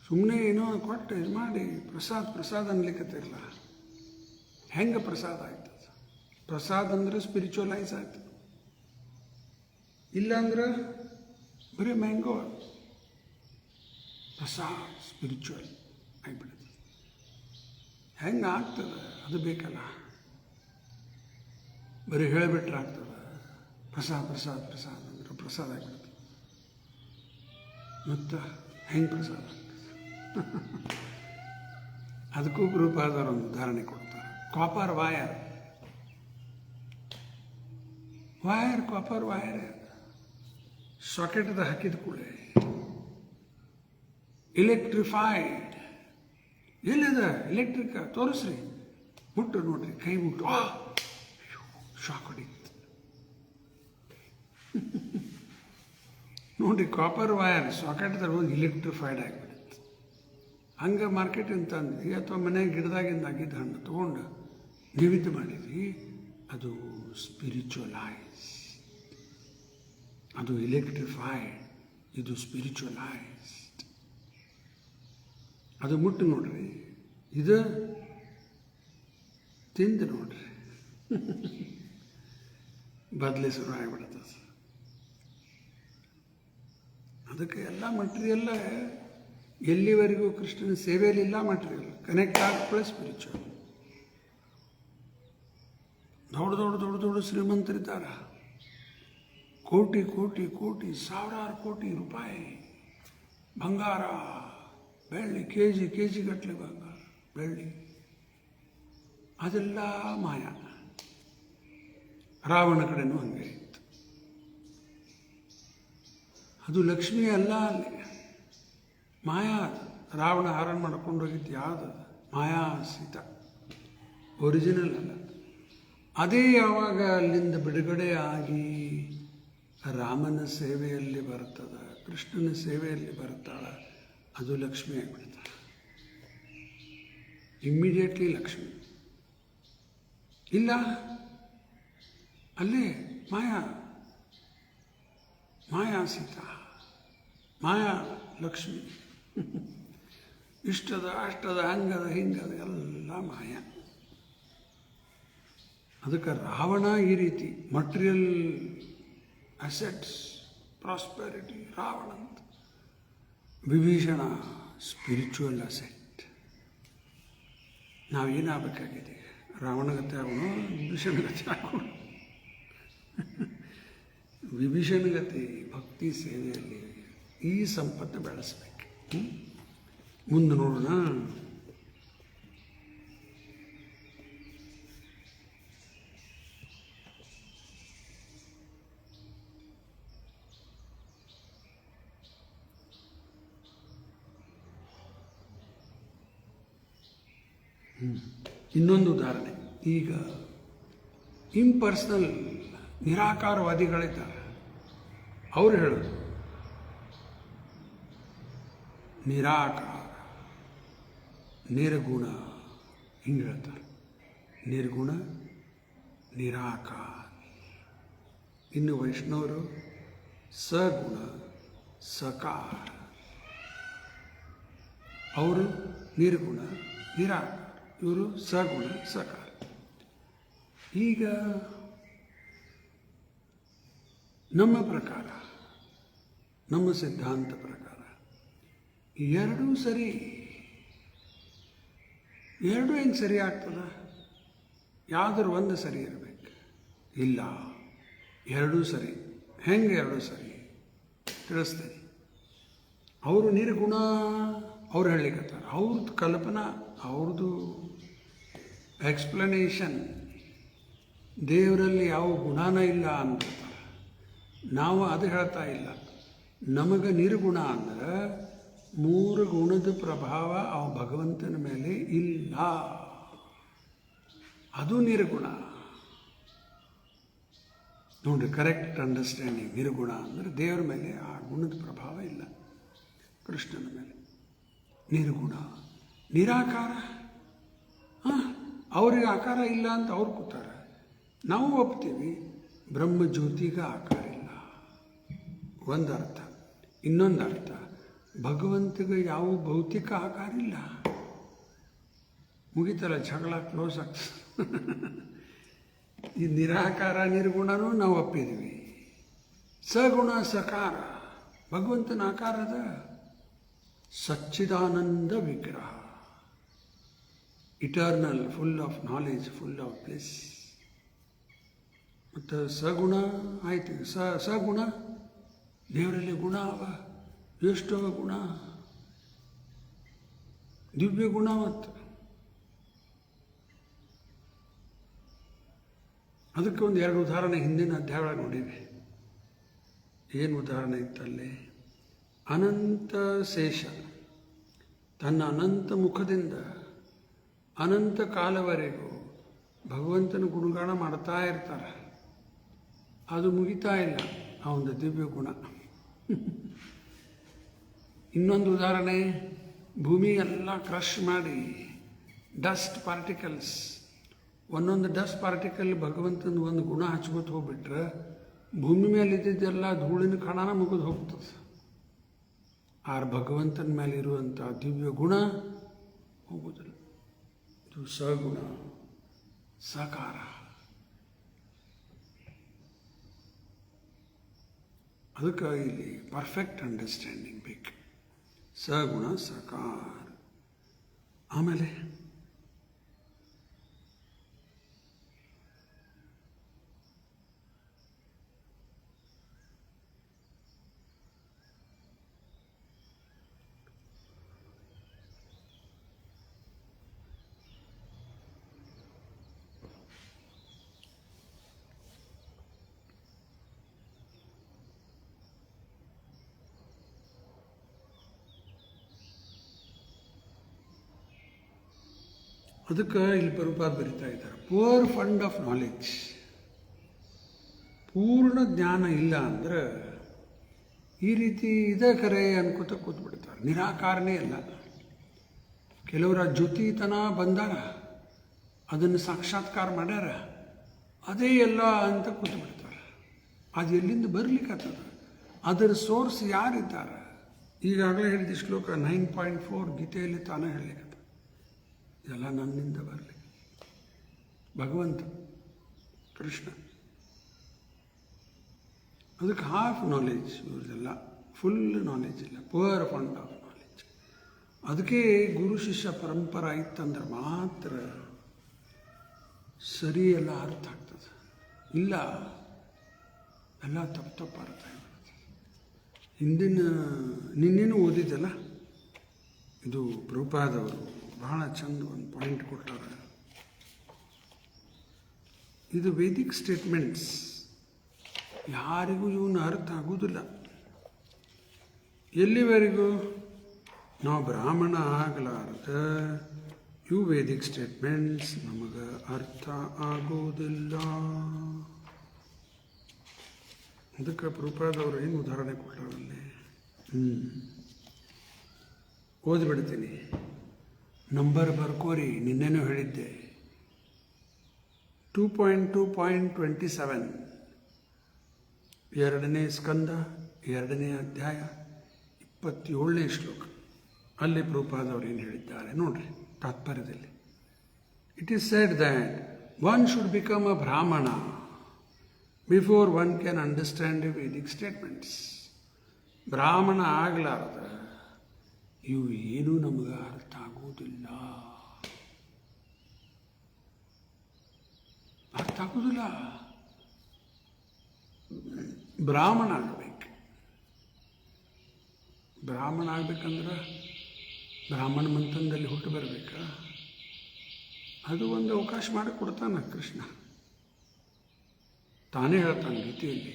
ಸುಮ್ಮನೆ ಏನೋ ಕೊಟ್ಟು ಇದು ಮಾಡಿ ಪ್ರಸಾದ ಅನ್ಲಿಕ್ಕತ್ತಿರಲ್ಲ. ಹೆಂಗೆ ಪ್ರಸಾದ ಆಯ್ತು? ಪ್ರಸಾದ ಅಂದ್ರೆ ಸ್ಪಿರಿಚುವಲೈಸ್ ಆಯ್ತು, ಇಲ್ಲಾಂದ್ರೆ ಬರೀ ಮ್ಯಾಂಗೋ. ಪ್ರಸಾದ ಸ್ಪಿರಿಚುವಲ್ ಆಗಿಬಿಡುತ್ತೆ. ಹೆಂಗೆ ಆಗ್ತದೆ? ಅದು ಬೇಕಲ್ಲ, ಬರೀ ಹೇಳಿಬಿಟ್ರೆ ಆಗ್ತದೆ. ಪ್ರಸಾದ ಅಂದ್ರೆ ಪ್ರಸಾದ ಆಗಿಬಿಡುತ್ತೆ. ಮತ್ತು ಹೆಂಗೆ ಪ್ರಸಾದ ಆಗ್ತದೆ? ಅದಕ್ಕೂ ಗುರುಪಾದವರು ಒಂದು ಉದಾಹರಣೆ ಕೊಡ್ತಾರೆ. ಕಾಪರ್ ವಾಯರ್ ಸಾಕೆಟ್ದ ಹಾಕಿದ ಕೂಡಲೇ ಎಲೆಕ್ಟ್ರಿಫೈಡ್. ಎಲ್ಲಿದ ಎಲೆಕ್ಟ್ರಿಕ್? ತೋರಿಸ್ರಿ, ಮುಟ್ಟು ನೋಡ್ರಿ, ಕೈ ಮುಟ್ಟು, ಶಾಕ್ ಹೊಡಿತು ನೋಡ್ರಿ. ಕಾಪರ್ ವೈರ್ ಸಾಕೆಟ್ದಾಗ ಹೋಗಿ ಎಲೆಕ್ಟ್ರಿಫೈಡ್ ಆಗಿಬಿಡುತ್ತೆ. ಹಂಗೆ ಮಾರ್ಕೆಟಿಂದ ತಂದ್ವಿ ಅಥವಾ ಮನೆಯಾಗ ಗಿಡದಾಗಿಂದಾಗಿದ್ದ ಹಣ್ಣು ತೊಗೊಂಡು ನಿವೇದ್ಯ ಮಾಡಿದ್ವಿ, ಅದು ಸ್ಪಿರಿಚುವಲೈಸ್, ಅದು ಎಲೆಕ್ಟ್ರಿಫೈಡ್, ಇದು ಸ್ಪಿರಿಚುವಲೈಸ್ಡ್. ಅದು ಮುಟ್ಟು ನೋಡ್ರಿ, ಇದು ತಿಂದು ನೋಡ್ರಿ, ಬದಲಿ ಶುರು ಆಗಿಬಿಡುತ್ತೆ. ಅದಕ್ಕೆ ಎಲ್ಲ ಮಟೀರಿಯಲ್ಲ ಎಲ್ಲಿವರೆಗೂ ಕೃಷ್ಣನ ಸೇವೆಯಲ್ಲಿಲ್ಲ, ಮಟೀರಿಯಲ್ ಕನೆಕ್ಟ್ ಆಗ್ಕೊಳ್ಳೆ ಸ್ಪಿರಿಚುವಲ್. ದೊಡ್ಡ ಶ್ರೀಮಂತರಿದ್ದಾರೆ, ಕೋಟಿ ಸಾವಿರಾರು ಕೋಟಿ ರೂಪಾಯಿ ಬಂಗಾರ ಬೆಳ್ಳಿ, ಕೆ ಜಿ ಗಟ್ಟಲೆ ಬಂಗಾರ ಬೆಳ್ಳಿ, ಅದೆಲ್ಲ ಮಾಯ. ರಾವಣ ಕಡೆನೂ ಹಂಗೆ ಇತ್ತು. ಅದು ಲಕ್ಷ್ಮಿ ಅಲ್ಲ, ಅಲ್ಲಿ ಮಾಯಾ. ರಾವಣ ಹಾರಣ ಮಾಡ್ಕೊಂಡು ಹೋಗಿದ್ದು ಯಾವುದು? ಮಾಯಾ ಸೀತಾ, ಒರಿಜಿನಲ್ ಅಲ್ಲ. ಅದೇ ಯಾವಾಗ ಅಲ್ಲಿಂದ ಬಿಡುಗಡೆ ಆಗಿ ರಾಮನ ಸೇವೆಯಲ್ಲಿ ಬರ್ತದೆ, ಕೃಷ್ಣನ ಸೇವೆಯಲ್ಲಿ ಬರ್ತಾಳೆ, ಅದು ಲಕ್ಷ್ಮಿ ಆಗಿಬಿಡ್ತಾಳೆ. ಇಮ್ಮಿಡಿಯೇಟ್ಲಿ ಲಕ್ಷ್ಮಿ. ಇಲ್ಲ, ಅಲ್ಲೇ ಮಾಯಾ ಸೀತಾ, ಮಾಯಾ ಲಕ್ಷ್ಮಿ. ಇಷ್ಟದ ಅಷ್ಟದ ಹಂಗದ ಹಿಂಗದ ಎಲ್ಲ ಮಾಯ. ಅದಕ್ಕೆ ರಾವಣ ಈ ರೀತಿ ಮಟೀರಿಯಲ್ ಅಸೆಟ್ಸ್ ಪ್ರಾಸ್ಪೆರಿಟಿ ರಾವಣ ಅಂತ. Vibhishana spiritual asset. ನಾವೇನಾಗಬೇಕಾಗಿದೆ? ರಾವಣಗತೆ ಆಗೋಣ, ವಿಭೀಷಣಗತೆ ಆಗೋಣ. ವಿಭೀಷಣಗತೆ ಭಕ್ತಿ ಸೇವೆಯಲ್ಲಿ ಈ ಸಂಪತ್ತು ಬೆಳೆಸಬೇಕು. ಮುಂದೆ ನೋಡೋಣ. ಇನ್ನೊಂದು ಉದಾಹರಣೆ. ಈಗ ಇಂಪರ್ಸನಲ್ ನಿರಾಕಾರವಾದಿಗಳಿದ್ದಾರೆ, ಅವರು ಹೇಳೋದು ನಿರಾಕಾರ, ನಿರ್ಗುಣ, ಹಿಂಗೆ ಹೇಳ್ತಾರೆ. ನಿರ್ಗುಣ, ನಿರಾಕಾರ. ಇನ್ನು ವೈಷ್ಣವರು ಸಗುಣ, ಸಕಾರ. ಅವರು ನಿರ್ಗುಣ, ನಿರಾಕಾರ. ಇವರು ಸಗುಣ, ಸಕಾರ. ಈಗ ನಮ್ಮ ಪ್ರಕಾರ, ನಮ್ಮ ಸಿದ್ಧಾಂತ ಪ್ರಕಾರ ಎರಡೂ ಸರಿ. ಎರಡೂ ಹೆಂಗೆ ಸರಿ ಆಗ್ತದ? ಯಾವ್ದಾರು ಒಂದು ಸರಿ ಇರಬೇಕು. ಇಲ್ಲ, ಎರಡೂ ಸರಿ. ಹೆಂಗೆ ಎರಡೂ ಸರಿ ತಿಳಿಸ್ತೀನಿ. ಅವರು ನಿರ್ಗುಣ, ಅವ್ರು ಹೇಳಲಿಕ್ಕತ್ತಾರ. ಅವ್ರದ್ದು ಕಲ್ಪನಾ, ಅವ್ರದ್ದು ಎಕ್ಸ್ಪ್ಲನೇಷನ್ ದೇವರಲ್ಲಿ ಯಾವ ಗುಣನೇ ಇಲ್ಲ ಅಂದ್ಬಿಡ್ತಾರೆ. ನಾವು ಅದು ಹೇಳ್ತಾ ಇಲ್ಲ. ನಮಗೆ ನಿರ್ಗುಣ ಅಂದ್ರೆ 3 ಗುಣದ ಪ್ರಭಾವ ಅವ ಭಗವಂತನ ಮೇಲೆ ಇಲ್ಲ, ಅದು ನಿರ್ಗುಣ. ನೋಡ್ರಿ, ಕರೆಕ್ಟ್ ಅಂಡರ್ಸ್ಟ್ಯಾಂಡಿಂಗ್. ನಿರ್ಗುಣ ಅಂದರೆ ದೇವರ ಮೇಲೆ ಆ ಗುಣದ ಪ್ರಭಾವ ಇಲ್ಲ, ಕೃಷ್ಣನ ಮೇಲೆ ನಿರ್ಗುಣ. ನಿರಾಕಾರ, ಅವ್ರಿಗೆ ಆಕಾರ ಇಲ್ಲ ಅಂತ ಅವ್ರು ಕೂತಾರೆ. ನಾವು ಒಪ್ತೀವಿ ಬ್ರಹ್ಮಜ್ಯೋತಿಗೆ ಆಕಾರ ಇಲ್ಲ, ಒಂದು ಅರ್ಥ. ಇನ್ನೊಂದು ಅರ್ಥ, ಭಗವಂತಗೆ ಯಾವ ಭೌತಿಕ ಆಕಾರ ಇಲ್ಲ. ಮುಗಿತಲ್ಲ, ಜಗಳ ಕ್ಲೋಸ್ ಆಗ್ತದೆ. ಈ ನಿರಾಕಾರ ನಿರ್ಗುಣನೂ ನಾವು ಒಪ್ಪಿದ್ವಿ. ಸಗುಣ ಸಕಾರ, ಭಗವಂತನ ಆಕಾರದ ಸಚ್ಚಿದಾನಂದ ವಿಗ್ರಹ, eternal, full of knowledge, full of bless. ಮತ್ತು ಸಗುಣ ಆಯ್ತು. ಸಗುಣ, ದೇವರಲ್ಲಿ ಗುಣ ಅವ, ಎಷ್ಟೋ ಗುಣ, ದಿವ್ಯ ಗುಣ. ಮತ್ತು ಅದಕ್ಕೆ ಒಂದು 2 ಉದಾಹರಣೆ ಹಿಂದಿನ ಅಧ್ಯಾಯಗಳು ನೋಡಿವೆ. ಏನು ಉದಾಹರಣೆ ಇತ್ತಲ್ಲಿ? ಅನಂತ ಶೇಷ ತನ್ನ ಅನಂತ ಮುಖದಿಂದ ಅನಂತ ಕಾಲವರೆಗೂ ಭಗವಂತನ ಗುಣಗಾನ ಮಾಡ್ತಾ ಇರ್ತಾರೆ. ಅದು ಮುಗಿತಾ ಇಲ್ಲ, ಆ ಒಂದು ದಿವ್ಯ ಗುಣ. ಇನ್ನೊಂದು ಉದಾಹರಣೆ, ಭೂಮಿ ಎಲ್ಲ ಕ್ರಶ್ ಮಾಡಿ ಡಸ್ಟ್ ಪಾರ್ಟಿಕಲ್ಸ್, ಒಂದೊಂದು ಡಸ್ಟ್ ಪಾರ್ಟಿಕಲ್ ಭಗವಂತನ ಒಂದು ಗುಣ ಹಚ್ಕೋತ ಹೋಗ್ಬಿಟ್ರೆ ಭೂಮಿ ಮೇಲೆ ಇದ್ದಿದ್ದೆಲ್ಲ ಧೂಳಿನ ಕಣನ ಮುಗಿದು ಹೋಗ್ತದೆ. ಆರ್ ಭಗವಂತನ ಮೇಲೆ ಇರುವಂಥ ದಿವ್ಯ ಗುಣ ಹೋಗುವುದಿಲ್ಲ. ಇದು ಸಗುಣ ಸಕಾರ. ಅದಕ್ಕೆ ಇಲ್ಲಿ ಪರ್ಫೆಕ್ಟ್ ಅಂಡರ್ಸ್ಟ್ಯಾಂಡಿಂಗ್ ಬೇಕು. ಸಗುಣ ಸಕಾರ. ಆಮೇಲೆ ಅದಕ್ಕೆ ಇಲ್ಲಿ ಪ್ರಭುಪಾದ ಬರಿತಾ ಇದ್ದಾರೆ, ಪುವರ್ ಫಂಡ್ ಆಫ್ ನಾಲೆಡ್ಜ್. ಪೂರ್ಣ ಜ್ಞಾನ ಇಲ್ಲ ಅಂದ್ರೆ ಈ ರೀತಿ ಇದೇ ಕರೆ ಅನ್ಕೋತ ಕೂತ್ಬಿಡ್ತಾರೆ. ನಿರಾಕಾರನೇ ಇಲ್ಲ. ಕೆಲವರ ಜ್ಯೋತಿತನ ಬಂದಾರ, ಅದನ್ನು ಸಾಕ್ಷಾತ್ಕಾರ ಮಾಡ್ಯಾರ, ಅದೇ ಎಲ್ಲ ಅಂತ ಕೂತ್ಬಿಡ್ತಾರೆ. ಅದು ಎಲ್ಲಿಂದ ಬರ್ಲಿಕ್ಕತ್ತದ? ಅದರ ಸೋರ್ಸ್ ಯಾರಿದ್ದಾರೆ? ಈಗಾಗಲೇ ಹೇಳಿದ ಶ್ಲೋಕ 9.4 ಗೀತೆಯಲ್ಲಿ ತಾನೇ ಹೇಳಲಿಕ್ಕೆ, ಎಲ್ಲ ನನ್ನಿಂದ ಬರಲಿ. ಭಗವಂತ ಕೃಷ್ಣ. ಅದಕ್ಕೆ ಹಾಫ್ ನಾಲೆಜ್ ಇವ್ರದೆಲ್ಲ, ಫುಲ್ ನಾಲೆಜ್ ಇಲ್ಲ, ಪುವರ್ ಫಂಡ್ ಆಫ್ ನಾಲೆಜ್. ಅದಕ್ಕೆ ಗುರು ಶಿಷ್ಯ ಪರಂಪರೆ ಇತ್ತಂದ್ರೆ ಮಾತ್ರ ಸರಿ ಎಲ್ಲ ಅರ್ಥ ಆಗ್ತದೆ. ಇಲ್ಲ ಎಲ್ಲ ತಪ್ಪು ಅರ್ಥ ಆಗ್ತದೆ. ನಿನ್ನೇನು ಓದಿದ್ದಲ್ಲ, ಇದು ಪ್ರಭುಪಾದವರು ಬಹಳ ಚಂದ ಒಂದು ಪಾಯಿಂಟ್ ಕೊಟ್ಟಾರೆ. ಇದು ವೇದಿಕ್ ಸ್ಟೇಟ್ಮೆಂಟ್ಸ್, ಯಾರಿಗೂ ಇವನು ಅರ್ಥ ಆಗುವುದಿಲ್ಲ. ಎಲ್ಲಿವರೆಗೂ ನಾವು ಬ್ರಾಹ್ಮಣ ಆಗಲಾರದ ಇವು ವೇದಿಕ್ ಸ್ಟೇಟ್ಮೆಂಟ್ಸ್ ನಮಗೆ ಅರ್ಥ ಆಗೋದಿಲ್ಲ. ಅದಕ್ಕೆ ಪ್ರಭುಪಾದವರು ಏನು ಉದಾಹರಣೆ ಕೊಟ್ಟಾರಲ್ಲಿ ಓದಿಬಿಡ್ತೀನಿ. ನಂಬರ್ ಬರ್ಕೋರಿ, ನಿನ್ನೆನೂ ಹೇಳಿದ್ದೆ. 2.2.27 2ನೇ ಸ್ಕಂದ 2ನೇ ಅಧ್ಯಾಯ 27ನೇ ಶ್ಲೋಕ. ಅಲ್ಲಿ ಪ್ರಭುಪಾದವರು ಏನು ಹೇಳಿದ್ದಾರೆ ನೋಡ್ರಿ ತಾತ್ಪರ್ಯದಲ್ಲಿ. It is said that one should become a brahmana before one can understand the Vedic statements. ಬ್ರಾಹ್ಮಣ ಆಗಲಾರದ ಇವು ಏನೂ ನಮಗೆ ಅರ್ಥ ಆಗುವುದಿಲ್ಲ. ಅರ್ಥ ಆಗುವುದಿಲ್ಲ. ಬ್ರಾಹ್ಮಣ ಆಗಬೇಕು. ಬ್ರಾಹ್ಮಣ ಆಗ್ಬೇಕಂದ್ರೆ ಬ್ರಾಹ್ಮಣ ಮಂತ್ರದಲ್ಲಿ ಹುಟ್ಟು ಬರಬೇಕಾ? ಅದು ಒಂದು ಅವಕಾಶ ಮಾಡಿಕೊಡ್ತಾನೆ ಕೃಷ್ಣ. ತಾನೇ ಹೇಳ್ತಾನೆ ಗೀತೆಯಲ್ಲಿ,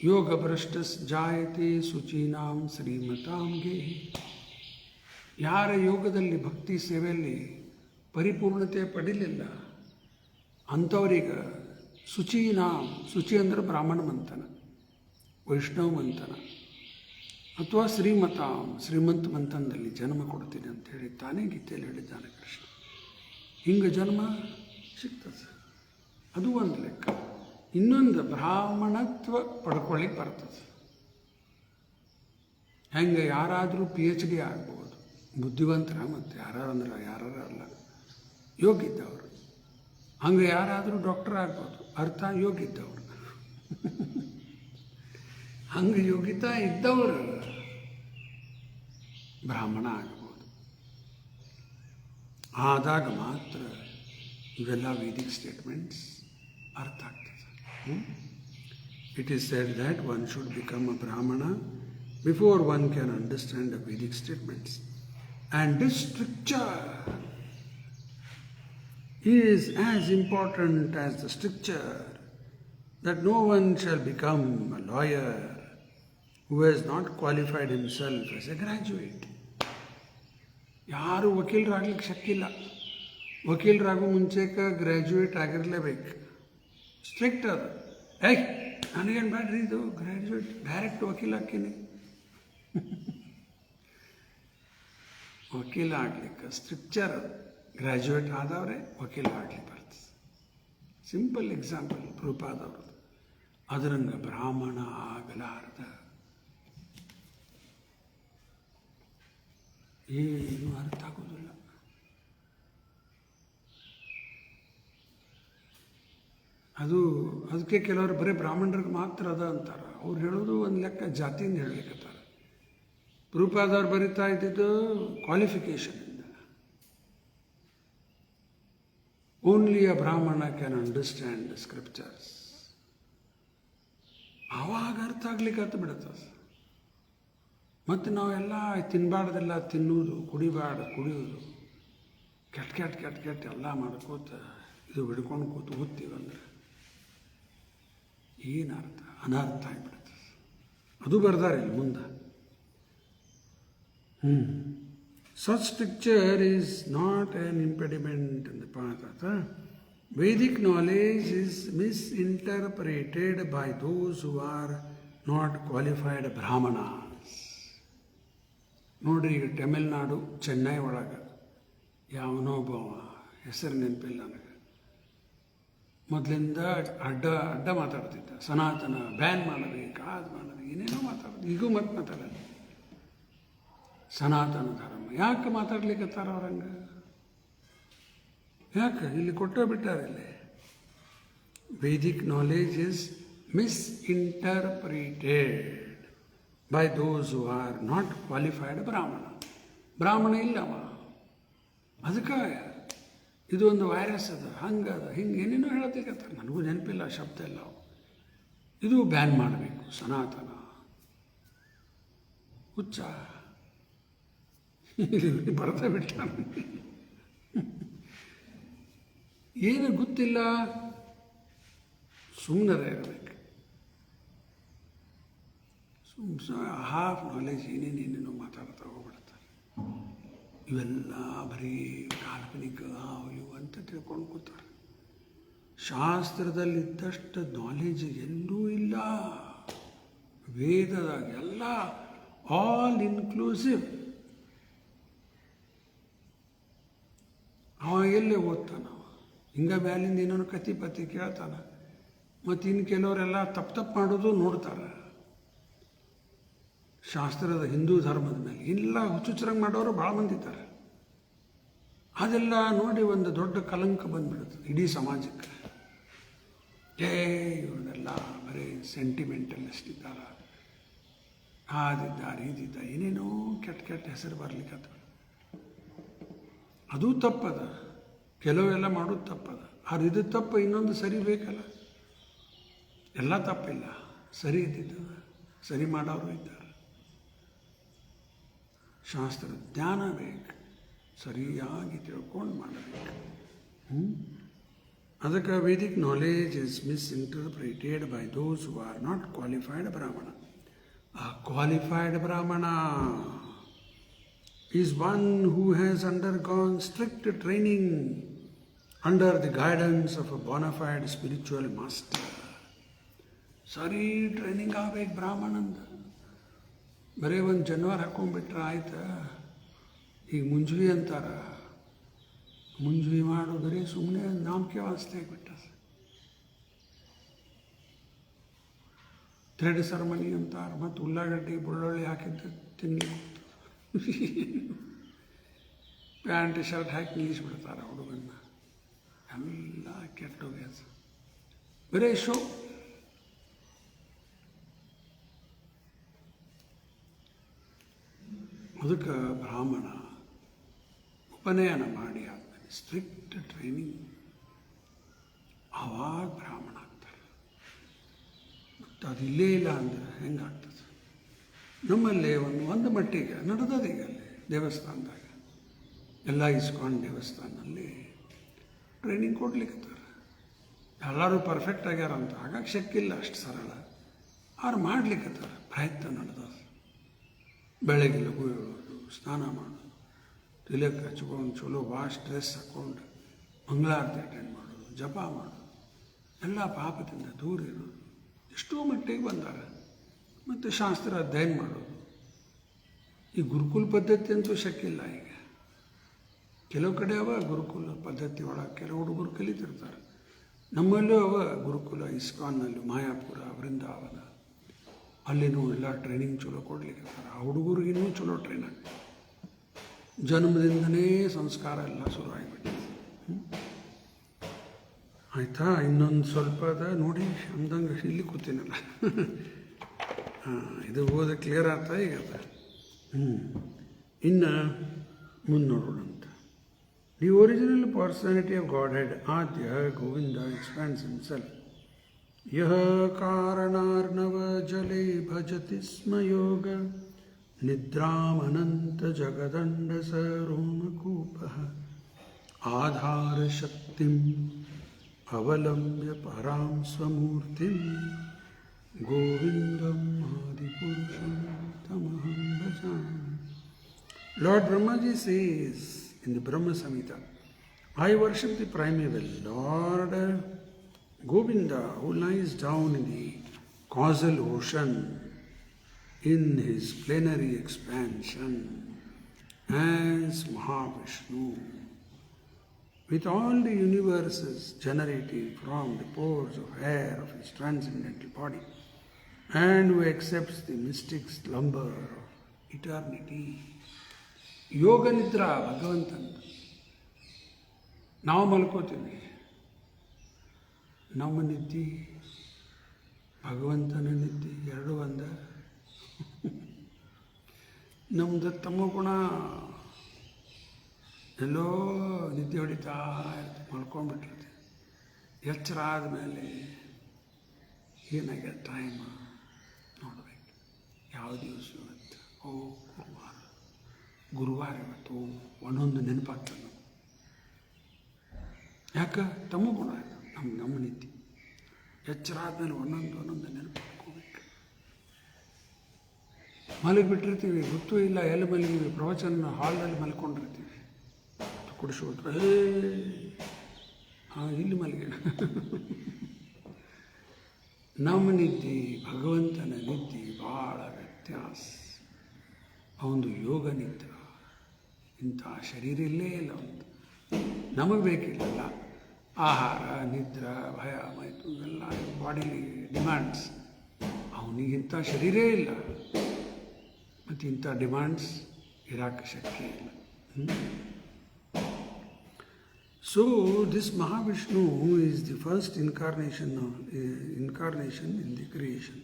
ಯೋಗ ಭ್ರಷ್ಟಸ್ ಜಾಯತೆ ಶುಚೀನಾಂ ಶ್ರೀಮತಾಂ ಗೇಹಿ. ಯಾರ ಯೋಗದಲ್ಲಿ ಭಕ್ತಿ ಸೇವೆಯಲ್ಲಿ ಪರಿಪೂರ್ಣತೆ ಪಡಿಲಿಲ್ಲ ಅಂಥವ್ರಿಗೆ ಶುಚೀನಾಂ, ಶುಚಿ ಅಂದರೆ ಬ್ರಾಹ್ಮಣ ಮಂಥನ, ವೈಷ್ಣವ ಮಂಥನ, ಅಥವಾ ಶ್ರೀಮತಾಂ, ಶ್ರೀಮಂತ ಮಂಥನದಲ್ಲಿ ಜನ್ಮ ಕೊಡ್ತೀನಿ ಅಂಥೇಳಿ ತಾನೇ ಗೀತೆಯಲ್ಲಿ ಹೇಳಿದ್ದಾನೆ ಕೃಷ್ಣ. ಹಿಂಗೆ ಜನ್ಮ ಸಿಗ್ತದೆ, ಅದು ಒಂದು ಲೆಕ್ಕ. ಇನ್ನೊಂದು ಬ್ರಾಹ್ಮಣತ್ವ ಪಡ್ಕೊಳ್ಳಿಕ್ಕೆ ಬರ್ತದೆ. ಹೆಂಗೆ ಯಾರಾದರೂ PhD ಆಗ್ಬೋದು, ಬುದ್ಧಿವಂತರ ಮತ್ತು ಯಾರು ಅಲ್ಲ, ಯೋಗ್ಯ ಇದ್ದವರು. ಹಂಗೆ ಯಾರಾದರೂ ಡಾಕ್ಟರ್ ಆಗ್ಬೋದು, ಅರ್ಥ ಯೋಗ್ಯ ಇದ್ದವರು. ಹಂಗೆ ಯೋಗ್ಯತಾ ಇದ್ದವರು ಬ್ರಾಹ್ಮಣ ಆಗ್ಬೋದು. ಆದಾಗ ಮಾತ್ರ ಇವೆಲ್ಲ ವೇದಿಕ್ ಸ್ಟೇಟ್ಮೆಂಟ್ಸ್ ಅರ್ಥ ಆಗ್ತದೆ. It is said that one should become a Brahmana before one can understand the Vedic statements. And this stricture is as important as the stricture that no one shall become a lawyer who has not qualified himself as a graduate. ಯಾರು ವಕೀಲರಾಗ್ಲಿಕ್ಕೆ ಶಕ್ಕಿಲ್ಲ. ವಕೀಲರಾಗೋ ಮುಂಚೆಗೆ graduate ಆಗಿರಲೇಬೇಕು. Strict ಅದು. ನನಗೇನು ಬೇಡ್ರಿ ಇದು graduate, direct ವಕೀಲ ಹಾಕೀನಿ. ವಕೀಲ ಆಗ್ಲಿಕ್ಕೆ stricture graduate ಆದವರೇ ವಕೀಲ ಆಗ್ಲಿಕ್ಕೆ ಬರ್ತದೆ. Simple example ಪ್ರಭುಪಾದವ್ರದ್ದು. ಅದರಂಗೆ ಬ್ರಾಹ್ಮಣ ಆಗಲಾರ್ದ ಏನು ಅರ್ಥ ಆಗೋದಿಲ್ಲ. ಅದಕ್ಕೆ ಕೆಲವರು ಬರೀ ಬ್ರಾಹ್ಮಣರಿಗೆ ಮಾತ್ರ ಅದ ಅಂತಾರೆ. ಅವ್ರು ಹೇಳೋದು ಒಂದು ಲೆಕ್ಕ ಜಾತಿಯಿಂದ ಹೇಳಲಿಕ್ಕತ್ತಾರೆ. ಪ್ರಭುಪಾದವ್ರು ಬರಿತಾ ಇದ್ದಿದ್ದು ಕ್ವಾಲಿಫಿಕೇಷನಿಂದ. ಓನ್ಲಿ ಅ ಬ್ರಾಹ್ಮಣ ಕ್ಯಾನ್ ಅಂಡರ್ಸ್ಟ್ಯಾಂಡ್ ದ ಸ್ಕ್ರಿಪ್ಚರ್ಸ್. ಆವಾಗ ಅರ್ಥ ಆಗ್ಲಿಕ್ಕೆ ಹತ್ತು ಬಿಡುತ್ತದೆ. ಮತ್ತು ನಾವೆಲ್ಲ ತಿನ್ನಬಾರ್ದೆಲ್ಲ ತಿನ್ನುವುದು, ಕುಡಿಯೋದು, ಕೆಟ್ಟ ಎಲ್ಲ ಮಾಡ್ಕೋತ ಇದು ಹಿಡ್ಕೊಂಡು ಕೂತು ಓದ್ತೀವಂದ್ರೆ ಏನು ಅರ್ಥ? ಅನರ್ಥ ಆಗಿಬಿಡುತ್ತೆ. ಅದು ಬರ್ದಾರೆ ಇಲ್ಲಿ ಮುಂದೆ. Such stricture is not an impediment in the path. Vedic knowledge is misinterpreted by those who are not qualified brahmanas. ನೋಡ್ರಿ, ಈಗ ತಮಿಳ್ನಾಡು ಚೆನ್ನೈ ಒಳಗೆ ಯಾವನೋ ಒಬ್ಬ ಹೆಸರು ನೆನಪಿಲ್ಲ ನನಗೆ, ಮೊದಲಿಂದ ಅಡ್ಡ ಮಾತಾಡ್ತಿದ್ದ. ಸನಾತನ ಬ್ಯಾನ್ ಮಾಡಬೇಕು, ಅದು ಮಾಡಬೇಕು, ಏನೇನೋ ಮಾತಾಡೋದು. ಈಗೂ ಮತ್ತೆ ಮಾತಾಡೋದು ಸನಾತನ ಧರ್ಮ. ಯಾಕೆ ಮಾತಾಡ್ಲಿಕ್ಕತ್ತಾರ ಅವ್ರಂಗೆ? ಯಾಕೆ? ಇಲ್ಲಿ ಕೊಟ್ಟೇ ಬಿಟ್ಟಾರೆ. ಇಲ್ಲಿ Vedic knowledge is misinterpreted by those who are not qualified ಬ್ರಾಹ್ಮಣ ಇಲ್ಲವ. ಅದಕ್ಕೆ ಇದು ಒಂದು ವೈರಸ್ ಅದ, ಹಂಗದ, ಹಿಂಗೆ ಏನೇನೋ ಹೇಳತ್ತಿರ್ತಾರೆ. ನನಗೂ ನೆನಪಿಲ್ಲ ಶಬ್ದ ಎಲ್ಲ. ಇದು ಬ್ಯಾನ್ ಮಾಡಬೇಕು, ಸನಾತನ ಹುಚ್ಚ ಬರ್ತಾ ಬಿಟ್ಟ. ಏನು ಗೊತ್ತಿಲ್ಲ, ಸುಮ್ಮನೆ ಇರಬೇಕು. ಹಾಫ್ ನಾಲೆಜ್ ಏನೇನೇನೇನೋ ಮಾತಾಡ್ತಾ ಹೋಗ್ಬಿಡ್ತಾರೆ. ಇವೆಲ್ಲ ಬರೀ ಕಾಲ್ಪನಿಕ ಇವು ಅಂತ ತಿಳ್ಕೊಂಡು ಕೂತಾರೆ. ಶಾಸ್ತ್ರದಲ್ಲಿದ್ದಷ್ಟು ನಾಲೆಜ್ ಎಲ್ಲೂ ಇಲ್ಲ. ವೇದದಾಗ ಎಲ್ಲ ಆಲ್ ಇನ್ಕ್ಲೂಸಿವ್. ಅವ ಎಲ್ಲೇ ಓದ್ತಾನ, ಹಿಂಗೆ ಮ್ಯಾಲಿಂದ ಏನೇನೋ ಕತಿ ಪತಿ ಕೇಳ್ತಾನ. ಮತ್ತು ಇನ್ನು ಕೆಲವರೆಲ್ಲ ತಪ್ಪು ಮಾಡೋದು ನೋಡ್ತಾರೆ. ಶಾಸ್ತ್ರದ ಹಿಂದೂ ಧರ್ಮದ ಮೇಲೆ ಇಲ್ಲ ಹುಚ್ಚುಚ್ಚರಂಗೆ ಮಾಡೋರು ಭಾಳ ಮಂದಿ ಇದ್ದಾರೆ. ಅದೆಲ್ಲ ನೋಡಿ ಒಂದು ದೊಡ್ಡ ಕಲಂಕ ಬಂದ್ಬಿಡುತ್ತದೆ ಇಡೀ ಸಮಾಜಕ್ಕೆ. ಇವ್ರನ್ನೆಲ್ಲ ಬರೀ ಸೆಂಟಿಮೆಂಟಲಿಸ್ಟ್ ಇದ್ದಾರೆ, ಆದಿದ್ದಾರೆ, ಇದಿದ್ದ, ಏನೇನೋ ಕೆಟ್ಟ ಹೆಸರು ಬರ್ಲಿಕ್ಕೆ. ಅದು ತಪ್ಪದ, ಕೆಲವೆಲ್ಲ ಮಾಡೋದು ತಪ್ಪದ. ಆದ್ರೆ ಇದು ತಪ್ಪು, ಇನ್ನೊಂದು ಸರಿ ಬೇಕಲ್ಲ. ಎಲ್ಲ ತಪ್ಪಿಲ್ಲ, ಸರಿ ಇದ್ದಿದ್ದದ, ಸರಿ ಮಾಡೋರು ಇದ್ದಾರೆ. ಶಾಸ್ತ್ರ ಜ್ಞಾನ ಬೇಕು, ಸರಿಯಾಗಿ ತಿಳ್ಕೊಂಡು ಮಾಡಬೇಕು. ಅದಕ್ಕೆ Vedic knowledge is misinterpreted by those who are not qualified brahmana. A qualified Brahmana is one who has undergone strict training under the guidance of a bona fide spiritual master. ಸರಿ ಟ್ರೈನಿಂಗ್ ಆಗ್ಬೇಕು ಬ್ರಾಹ್ಮಣಂದ. ಬರೀ ಒಂದು ಜನವಾರ ಹಾಕೊಂಡ್ಬಿಟ್ರೆ ಆಯ್ತಾ? ಈಗ ಮುಂಜುವಿ ಅಂತಾರ, ಮುಂಜುವಿ ಮಾಡೋದ್ರೆ ಸುಮ್ಮನೆ ನಾಮಕೆ ವಾಸ್ತೆ ಆಗಿಬಿಟ್ಟ. ಥ್ರೆಡ್ ಸೆರೆಮನಿ ಅಂತಾರೆ, ಮತ್ತು ಉಳ್ಳಾಗಡ್ಡಿ ಬೆಳ್ಳುಳ್ಳಿ ಹಾಕಿದ್ದು ತಿನ್ಲಿಕ್ಕೆ ಪ್ಯಾಂಟ್ ಶರ್ಟ್ ಹಾಕಿ ನಿಲ್ಲಿಸ್ಬಿಡ್ತಾರೆ ಹುಡುಗನ್ನ. ಎಲ್ಲ ಕೆಟ್ಟೋಗ್ಯಾಸ, ಬರೇ ಶೋ. ಅದಕ್ಕೆ ಬ್ರಾಹ್ಮಣ ಉಪನಯನ ಮಾಡಿ ಆದ್ಮೇಲೆ ಸ್ಟ್ರಿಕ್ಟ್ ಟ್ರೈನಿಂಗ್, ಆವಾಗ ಬ್ರಾಹ್ಮಣ ಆಗ್ತಾರೆ. ಮತ್ತು ಅದು ಇಲ್ಲೇ ಇಲ್ಲ ಅಂದರೆ ಹೆಂಗಾಗ್ತದೆ? ನಮ್ಮಲ್ಲಿ ಒಂದು ಮಟ್ಟಿಗೆ ನಡೆದದೀಗ ಅಲ್ಲಿ ದೇವಸ್ಥಾನದಾಗ ಎಲ್ಲ ಇಸ್ಕೊಂಡು ದೇವಸ್ಥಾನದಲ್ಲಿ ಟ್ರೈನಿಂಗ್ ಕೊಡ್ಲಿಕ್ಕತ್ತಾರೆ. ಎಲ್ಲರೂ ಪರ್ಫೆಕ್ಟ್ ಆಗ್ಯಾರಂತ ಹಾಗಾಗಿ ಶಕ್ಕಿಲ್ಲ ಅಷ್ಟು ಸರಳ. ಅವ್ರು ಮಾಡ್ಲಿಕ್ಕತ್ತಾರೆ, ಪ್ರಯತ್ನ ನಡೆದದು. ಬೆಳಗ್ಗೆ ಲಘು ಹೇಳೋದು, ಸ್ನಾನ ಮಾಡೋದು, ತಿಲಕ್ ಹಚ್ಕೊಂಡು ಚಲೋ ವಾಶ್ ಡ್ರೆಸ್ ಹಾಕ್ಕೊಂಡು ಮಂಗಳಾರತಿ ಅಟೆಂಡ್ ಮಾಡೋದು, ಜಪ ಮಾಡೋದು, ಎಲ್ಲ ಪಾಪದಿಂದ ದೂರ ಇರೋದು, ಎಷ್ಟೋ ಮಟ್ಟಿಗೆ ಬಂದಾರೆ. ಮತ್ತು ಶಾಸ್ತ್ರ ಅಧ್ಯಯನ ಮಾಡೋದು. ಈ ಗುರುಕುಲ ಪದ್ಧತಿ ಅಂತೂ ಶಕ್ಕಿಲ್ಲ ಈಗ. ಕೆಲವು ಕಡೆ ಅವ ಗುರುಕುಲ ಪದ್ಧತಿ ಒಳಗೆ ಕೆಲವು ಹುಡುಗರು ಕಲಿತಿರ್ತಾರೆ. ನಮ್ಮಲ್ಲೂ ಅವ ಗುರುಕುಲ, ಇಸ್ಕಾನ್ನಲ್ಲಿ, ಮಾಯಾಪುರ, ವೃಂದಾವನ, ಅಲ್ಲಿನೂ ಎಲ್ಲ ಟ್ರೈನಿಂಗ್ ಚಲೋ ಕೊಡ್ಲಿಕ್ಕೆ. ಆ ಹುಡುಗರಿಗಿನ್ನೂ ಚಲೋ ಟ್ರೈನ್ ಆಗ್ತದೆ. ಜನ್ಮದಿಂದನೇ ಸಂಸ್ಕಾರ ಎಲ್ಲ ಶುರು ಆಗಿಬಿಟ್ಟಿದೆ. ಆಯಿತಾ? ಇನ್ನೊಂದು ಸ್ವಲ್ಪ ಅದ ನೋಡಿ, ಅಂದಂಗೆ ಇಲ್ಲಿ ಕೂತೀನಲ್ಲ. ಇದು ಓದ ಕ್ಲಿಯರ್ ಆಗ್ತಾ ಈಗ ಅದ. ಇನ್ನು ಮುಂದೆ ನೋಡೋಣಂತ. The original personality of Godhead ಆದ್ಯ ಗೋವಿಂದ ಎಕ್ಸ್ಪ್ಯಾಂಡ್ಸ್ ಹಿಮ್ಸೆಲ್ಫ್. ಯಹ ಕಾರಣಾರ್ಣವ ಜಲೆ ಭಜತಿ ಸ್ಮ ಯೋಗ ನಿದ್ರಾಮನಂತ ಜಗದಂಡ ಸರೋಮಕೂಪಃ ಆಧಾರ ಶಕ್ತಿಂ ಅವಲಂಬ್ಯ ಪರಾಂ ಸ್ವಮೂರ್ತಿಂ ಗೋವಿಂದಂ ಆದಿಪುರುಷಂ ತಮಹಂ ಭಜಾಮಿ. Lord Brahmaji says in the Brahma Samhita, I worship the primeval Lord Govinda, who lies down in the causal ocean in his plenary expansion as Mahavishnu, with all the universes generating from the pores of air of his transcendental body, and who accepts the mystic slumber of eternity. ಯೋಗ ನಿದ್ರಾ ಭಗವಂತಂದು. ನಾವು ಮಲ್ಕೋತೀವಿ, ನಮ್ಮ ನಿದ್ದೆ ಭಗವಂತನ ನಿದ್ದೆ ಎರಡೂ ಒಂದ. ನಮ್ಮದು ತಮ್ಮ ಗುಣ ಎಲ್ಲೋ ನಿದ್ದೆ ಹೊಡಿತಾ ಇರ್ತೀವಿ, ಮಲ್ಕೊಂಡ್ಬಿಟ್ಟಿರ್ತೀವಿ. ಎಚ್ಚರ ಆದಮೇಲೆ ಏನಾಗ್ಯದ ಟೈಮ್ ನೋಡ್ಬೇಕು. ಯಾವ ದಿವಸ ಇವತ್ತು? ಗುರುವಾರ ಇವತ್ತು. ಒಂದೊಂದು ನೆನಪಾಗ್ತದೆ ನಾವು. ಯಾಕೆ? ತಮ್ಮ ಗುಣ ನಮ್ಮ ನಿದ್ದೆ. ಎಚ್ಚರ ಆದಮೇಲೆ ಒಂದೊಂದು ನೆನಪು ಮಾಡ್ಕೋಬೇಕು. ಮಲಗಿಬಿಟ್ಟಿರ್ತೀವಿ, ಗೊತ್ತೂ ಇಲ್ಲ ಎಲ್ಲಿ ಮಲಗಿವಿ. ಪ್ರವಚನ ಹಾಲ್ನಲ್ಲಿ ಮಲ್ಕೊಂಡಿರ್ತೀವಿ. ಕುಡಿಸೋದು ಇಲ್ಲಿ ಮಲಗಿನ. ನಮ್ಮ ನಿದ್ದೆ ಭಗವಂತನ ನಿದ್ದೆ ಭಾಳ ವ್ಯತ್ಯಾಸ. ಅವನು ಯೋಗ ನಿದ್ರೆ. ಇಂಥ ಶರೀರ ಇಲ್ಲೇ ಇಲ್ಲ ಅಂತ ನಮಗೆ ಬೇಕಿಲ್ಲಲ್ಲ. ಆಹಾರ, ನಿದ್ರೆ, ಭಯ, ಮೈತು ಇವೆಲ್ಲ ಬಾಡಿಲಿ ಡಿಮ್ಯಾಂಡ್ಸ್. ಅವನಿಗಿಂಥ ಶರೀರೇ ಇಲ್ಲ, ಮತ್ತು ಇಂಥ ಡಿಮ್ಯಾಂಡ್ಸ್ ಇರಾಕ ಶಕ್ಯ ಇಲ್ಲ. So this Mahavishnu is the first incarnation in the creation,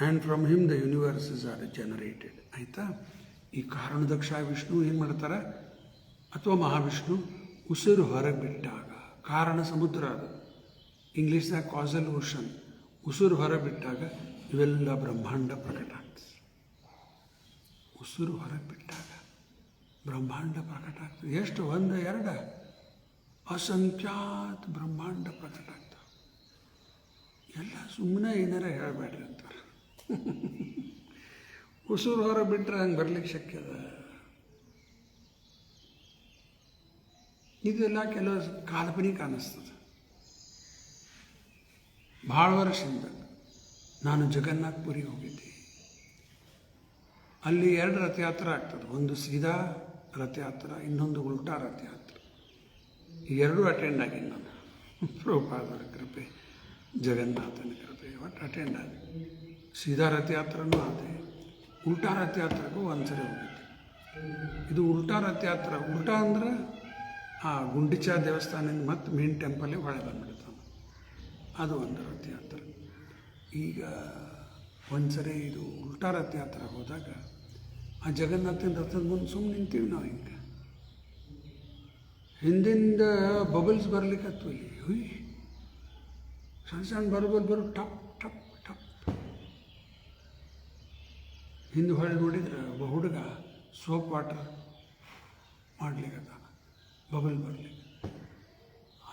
and from him the universes are generated. ಆಯಿತಾ? ಈ ಕಾರಣದಕ್ಷ ವಿಷ್ಣು ಏನು ಮಾಡ್ತಾರೆ, ಅಥವಾ ಮಹಾವಿಷ್ಣು ಉಸಿರು ಹೊರಗೆ ಬಿಟ್ಟಾಗ, ಕಾರಣ ಸಮುದ್ರ ಅದು, ಇಂಗ್ಲೀಷ್ದಾಗ ಕಾಸಲ್ ಓಷನ್. ಉಸಿರು ಹೊರಗೆ ಬಿಟ್ಟಾಗ ಇವೆಲ್ಲ ಬ್ರಹ್ಮಾಂಡ ಪ್ರಕಟ ಆಗ್ತದೆ. ಉಸಿರು ಹೊರಗೆ ಬಿಟ್ಟಾಗ ಬ್ರಹ್ಮಾಂಡ ಪ್ರಕಟ ಆಗ್ತದೆ. ಎಷ್ಟು? ಒಂದು, ಎರಡು? ಅಸಂಖ್ಯಾತ ಬ್ರಹ್ಮಾಂಡ ಪ್ರಕಟ ಆಗ್ತಾವೆ. ಎಲ್ಲ ಸುಮ್ಮನೆ ಏನಾರ ಹೇಳಬೇಡ್ರಿ ಅಂತಾರೆ. ಉಸುರು ಹೊರ ಬಿಟ್ಟರೆ ಹಂಗೆ ಬರ್ಲಿಕ್ಕೆ ಶಕ್ಯ ಅದ. ಇದೆಲ್ಲ ಕೆಲವು ಕಾಲ್ಪನಿಕ ಅನ್ನಿಸ್ತದೆ. ಭಾಳ ವರ್ಷದಿಂದ ನಾನು ಜಗನ್ನಾಥಪುರಿಗೆ ಹೋಗಿದ್ದೆ. ಅಲ್ಲಿ 2 ರಥಯಾತ್ರೆ ಆಗ್ತದೆ. ಒಂದು ಸೀದಾ ರಥಯಾತ್ರೆ, ಇನ್ನೊಂದು ಉಲ್ಟಾ ರಥಯಾತ್ರೆ. ಈ 2 ಅಟೆಂಡ್ ಆಗಿನಿ ನಾನು. ಪ್ರಭುಪಾದರ ಕೃಪೆ, ಜಗನ್ನಾಥನ ಕೃಪೆ, ಒಟ್ಟು ಅಟೆಂಡ್ ಆಗಿ ಸೀದಾ ರಥಯಾತ್ರೆನೂ ಆದೆ. ಉಲ್ಟಾ ರಥಯಾತ್ರೆಗೂ ಒಂದ್ಸರಿ ಹೋಗಿದ್ದೆ. ಇದು ಉಲ್ಟಾ ರಥಯಾತ್ರೆ. ಉಲ್ಟಾ ಅಂದ್ರೆ ಆ ಗುಂಡಿಚಾ ದೇವಸ್ಥಾನದಿಂದ ಮತ್ತು ಮೇನ್ ಟೆಂಪಲ್ಗೆ ಹೊಳೆ ಬಂದ್ಬಿಡ್ತಾನೆ. ಅದು ಒಂದು ರಥಯಾತ್ರೆ. ಈಗ ಒಂದ್ಸರಿ ಇದು ಉಲ್ಟಾ ರಥಯಾತ್ರೆ ಹೋದಾಗ ಆ ಜಗನ್ನಾಥನ ರಥದ ಮುಂದೆ ಸುಮ್ಮನೆ ನಿಂತೀವಿ ನಾವು. ಹಿಂಗೆ ಹಿಂದಿಂದ ಬಬಲ್ಸ್ ಬರ್ಲಿಕ್ಕತ್ತು. ಇಲ್ಲಿ ಹುಯ್ ಸಣ್ಣ ಸಣ್ಣ ಬರು ಟಪ್ ಟಪ್ ಟಪ್. ಹಿಂದೆ ಹೊಳೆ ನೋಡಿದ್ರೆ ಒಬ್ಬ ಹುಡುಗ ಸೋಪ್ ವಾಟರ್ ಮಾಡ್ಲಿಕ್ಕತ್ತಾನ, ಬಬಲ್ ಬರ್ಲಿಕ್ಕೆ.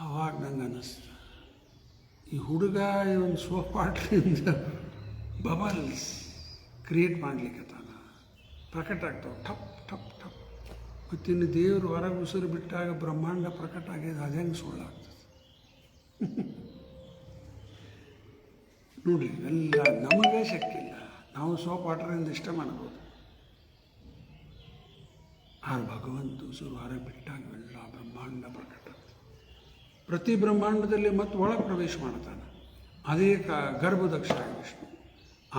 ಆವಾಗ ನಂಗೆ ಅನ್ನಿಸ್ತು, ಈ ಹುಡುಗ ಒಂದು ಸೋಪ್ ವಾಟ್ರಿಂದ ಬಬಲ್ಸ್ ಕ್ರಿಯೇಟ್ ಮಾಡ್ಲಿಕ್ಕತ್ತಾನ, ಪ್ರಕಟ ಆಗ್ತಾವೆ ಟಪ್ ಟಪ್ ಟಪ್. ಮತ್ತಿನ್ನು ದೇವರು ಹೊರಗೆ ಉಸಿರು ಬಿಟ್ಟಾಗ ಬ್ರಹ್ಮಾಂಡ ಪ್ರಕಟ ಆಗಿದೆ. ಅದೇನು ಸುಳ್ಳಾಗ್ತದೆ ನೋಡ್ರಿ. ಎಲ್ಲ ನಮಗೆ ಶಕ್ಯ ಇಲ್ಲ. ನಾವು ಸೋಪ್ ವಾಟರಿಂದ ಇಷ್ಟ ಮಾಡ್ಬೋದು. ಆ ಭಗವಂತ ಉಸಿರು ಹೊರಗೆ ಬಿಟ್ಟಾಗ ಎಲ್ಲ ಬ್ರಹ್ಮಾಂಡ ಪ್ರಕಟ. ಪ್ರತಿ ಬ್ರಹ್ಮಾಂಡದಲ್ಲಿ ಮತ್ತು ಒಳಗೆ ಪ್ರವೇಶ ಮಾಡ್ತಾನೆ. ಅದೇ ಗರ್ಭದಕ್ಷಾಯ ವಿಷ್ಣು.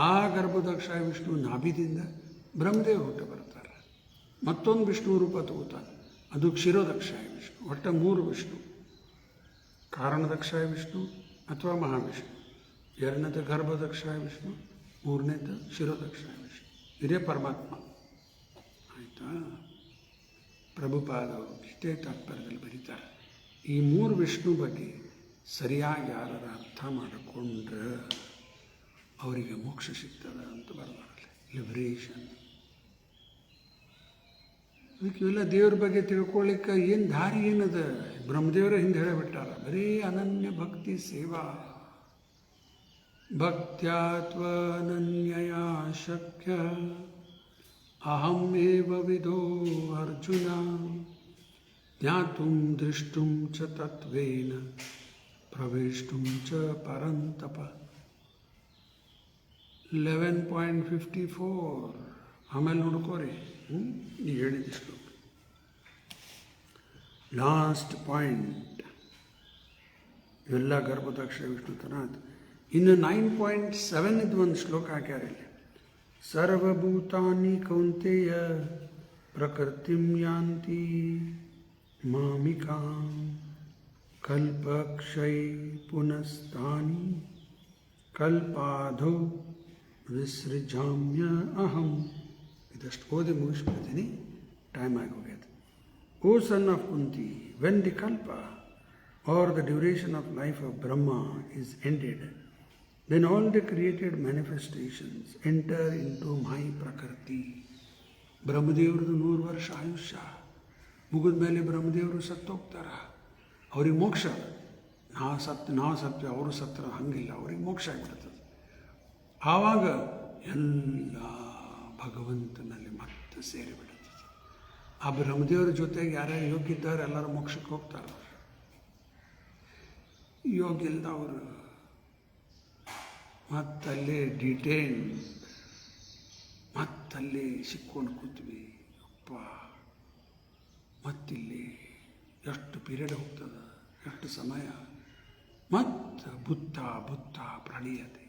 ಆ ಗರ್ಭದಕ್ಷಾಯ ವಿಷ್ಣು ನಾಭಿದಿಂದ ಬ್ರಹ್ಮದೇವರು ಹುಟ್ಟು ಬರ್ತಾರೆ. ಮತ್ತೊಂದು ವಿಷ್ಣು ರೂಪ ತಗೋತಾನೆ, ಅದು ಕ್ಷೀರೋದಕ್ಷಾಯ ವಿಷ್ಣು. ಒಟ್ಟು 3 ವಿಷ್ಣು. ಕಾರಣದಕ್ಷಾಯ ವಿಷ್ಣು ಅಥವಾ ಮಹಾವಿಷ್ಣು, 2ನೇದು ಗರ್ಭದಕ್ಷಾಯ ವಿಷ್ಣು, 3ನೇದು ಕ್ಷೀರೋದಕ್ಷಾಯ ವಿಷ್ಣು. ಇದೇ ಪರಮಾತ್ಮ. ಆಯಿತಾ? ಪ್ರಭುಪಾದವರು ಇಷ್ಟೇ ತಾತ್ಪರ್ಯದಲ್ಲಿ ಬರೀತಾರೆ. ಈ 3 ವಿಷ್ಣು ಬಗ್ಗೆ ಸರಿಯಾಗಿ ಯಾರು ಅರ್ಥ ಮಾಡಿಕೊಂಡ್ರೆ ಅವರಿಗೆ ಮೋಕ್ಷ ಸಿಗ್ತದೆ ಅಂತ ಬರಬಾರಲ್ಲ. ಲಿಬರೇಷನ್. ಅದಕ್ಕೆ ಇವೆಲ್ಲ ದೇವ್ರ ಬಗ್ಗೆ ತಿಳ್ಕೊಳ್ಳಿಕ್ಕೆ ಏನು ದಾರಿ ಏನದ? ಬ್ರಹ್ಮದೇವರ ಹಿಂದೆ ಹೇಳಿಬಿಟ್ಟಾರ, ಬರೀ ಅನನ್ಯ ಭಕ್ತಿ ಸೇವಾ. ಭಕ್ತ್ಯಾತ್ವನನ್ಯಯಾ ಶಕ್ಯ ಅಹಂ ಏವ ವಿದೋ ಅರ್ಜುನ ಜ್ಞಾತುಂ ದೃಷ್ಟುಂ ಚ ತತ್ವೇನ ಪ್ರವೇಷ್ಟುಂ ಚ ಪರಂತಪ. 11.54. ಆಮೇಲೆ ನೋಡ್ಕೋರಿ. ಈಗ ಹೇಳಿದಿಷ್ಟು ಲಾಸ್ಟ್ ಪಾಯಿಂಟ್. ಇವೆಲ್ಲ ಗರ್ಭದಕ್ಷ ವಿಷ್ಣು ತನ. ಇನ್ನು 9.7 ಇದು ಒಂದು ಶ್ಲೋಕ ಹಾಕ್ಯಾರ ಇಲ್ಲಿ. ಸರ್ವಭೂತಾನಿ ಕೌಂತೆಯ ಪ್ರಕೃತಿಂ ಯಾಂತಿ ಮಾಮಿಕಾಂ ಕಲ್ಪಕ್ಷೈ ಪುನಸ್ತಾನಿ ಕಲ್ಪಾಧೋ ವಿಸೃಜಾಮ್ಯ ಅಹಂ. ಇದಷ್ಟು ಓದಿ ಮುಗಿಸ್ಬಿಡ್ತೀನಿ, ಟೈಮ್ ಆಗಿ ಹೋಗ್ಯದ. O son of Kunti, when the kalpa or the duration of life of Brahma is ended, then all the created manifestations enter into my prakriti. ಬ್ರಹ್ಮದೇವ್ರದ್ದು 100 ವರ್ಷ ಆಯುಷ್ಯ ಮುಗಿದ ಮೇಲೆ ಬ್ರಹ್ಮದೇವರು ಸತ್ತೋಗ್ತಾರ. ಅವ್ರಿಗೆ ಮೋಕ್ಷ. ನಾವು ಸತ್ಯ ಅವರು ಸತ್ರ ಹಂಗಿಲ್ಲ, ಅವ್ರಿಗೆ ಮೋಕ್ಷ ಆಗಿಬಿಡ್ತದೆ. ಆವಾಗ ಎಲ್ಲ ಭಗವಂತನಲ್ಲಿ ಮತ್ತೆ ಸೇರಿಬಿಡುತ್ತದೆ. ಆ ಬ್ರಹ್ಮದೇವರ ಜೊತೆಗೆ ಯಾರ್ಯಾರು ಯೋಗ್ಯ ಇದ್ದಾರೆ ಎಲ್ಲರೂ ಮೋಕ್ಷಕ್ಕೆ ಹೋಗ್ತಾರೆ. ಯೋಗ್ಯ ಇಲ್ದವರು ಮತ್ತಲ್ಲೇ ಡಿಟೇನ್, ಮತ್ತಲ್ಲೇ ಸಿಕ್ಕೊಂಡು ಕೂತ್ವಿ. ಅಪ್ಪ, ಮತ್ತಿಲ್ಲಿ ಎಷ್ಟು ಪೀರಿಯಡ್ ಹೋಗ್ತದೆ, ಎಷ್ಟು ಸಮಯ. ಮತ್ತು ಬುತ್ತ ಪ್ರಳಯತೆ,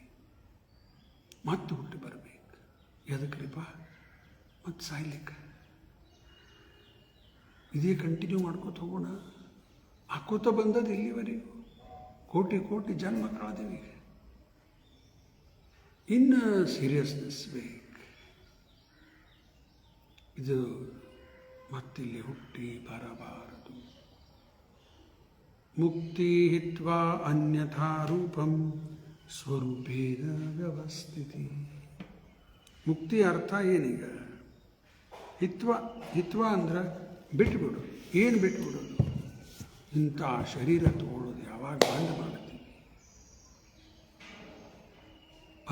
ಮತ್ತೆ ಹುಟ್ಟು ಬರಬೇಕು. ಎದಕ್ರಿಪ್ಪ? ಮತ್ತು ಸಾಯ್ಲಿಕ್ಕೆ. ಇದೇ ಕಂಟಿನ್ಯೂ ಮಾಡ್ಕೋತ ಹೋಗೋಣ. ಹಾಕೋತ ಬಂದದ್ದು ಇಲ್ಲಿವರೆಗೂ ಕೋಟಿ ಜನ್ಮ ಕಳೆದೀವಿ. ಇನ್ನು ಸೀರಿಯಸ್ನೆಸ್ ಬೇಕು. ಇದು ಮತ್ತಿಲ್ಲಿ ಹುಟ್ಟಿ ಬರಬಾರದು. ಮುಕ್ತಿ ಹಿತ್ವಾ ಅನ್ಯಥಾ ರೂಪಂ ಸ್ವರೂಪೇನ ವ್ಯವಸ್ಥಿತಿ. ಮುಕ್ತಿ ಅರ್ಥ ಏನೀಗ? ಹಿತ್ವ ಅಂದ್ರೆ ಬಿಟ್ಟುಬಿಡು. ಏನು ಬಿಟ್ಟುಬಿಡೋದು? ಇಂಥ ಶರೀರ ತಗೊಳ್ಳೋದು ಯಾವಾಗ ಬಂದ್ ಮಾಡ್ತೀವಿ?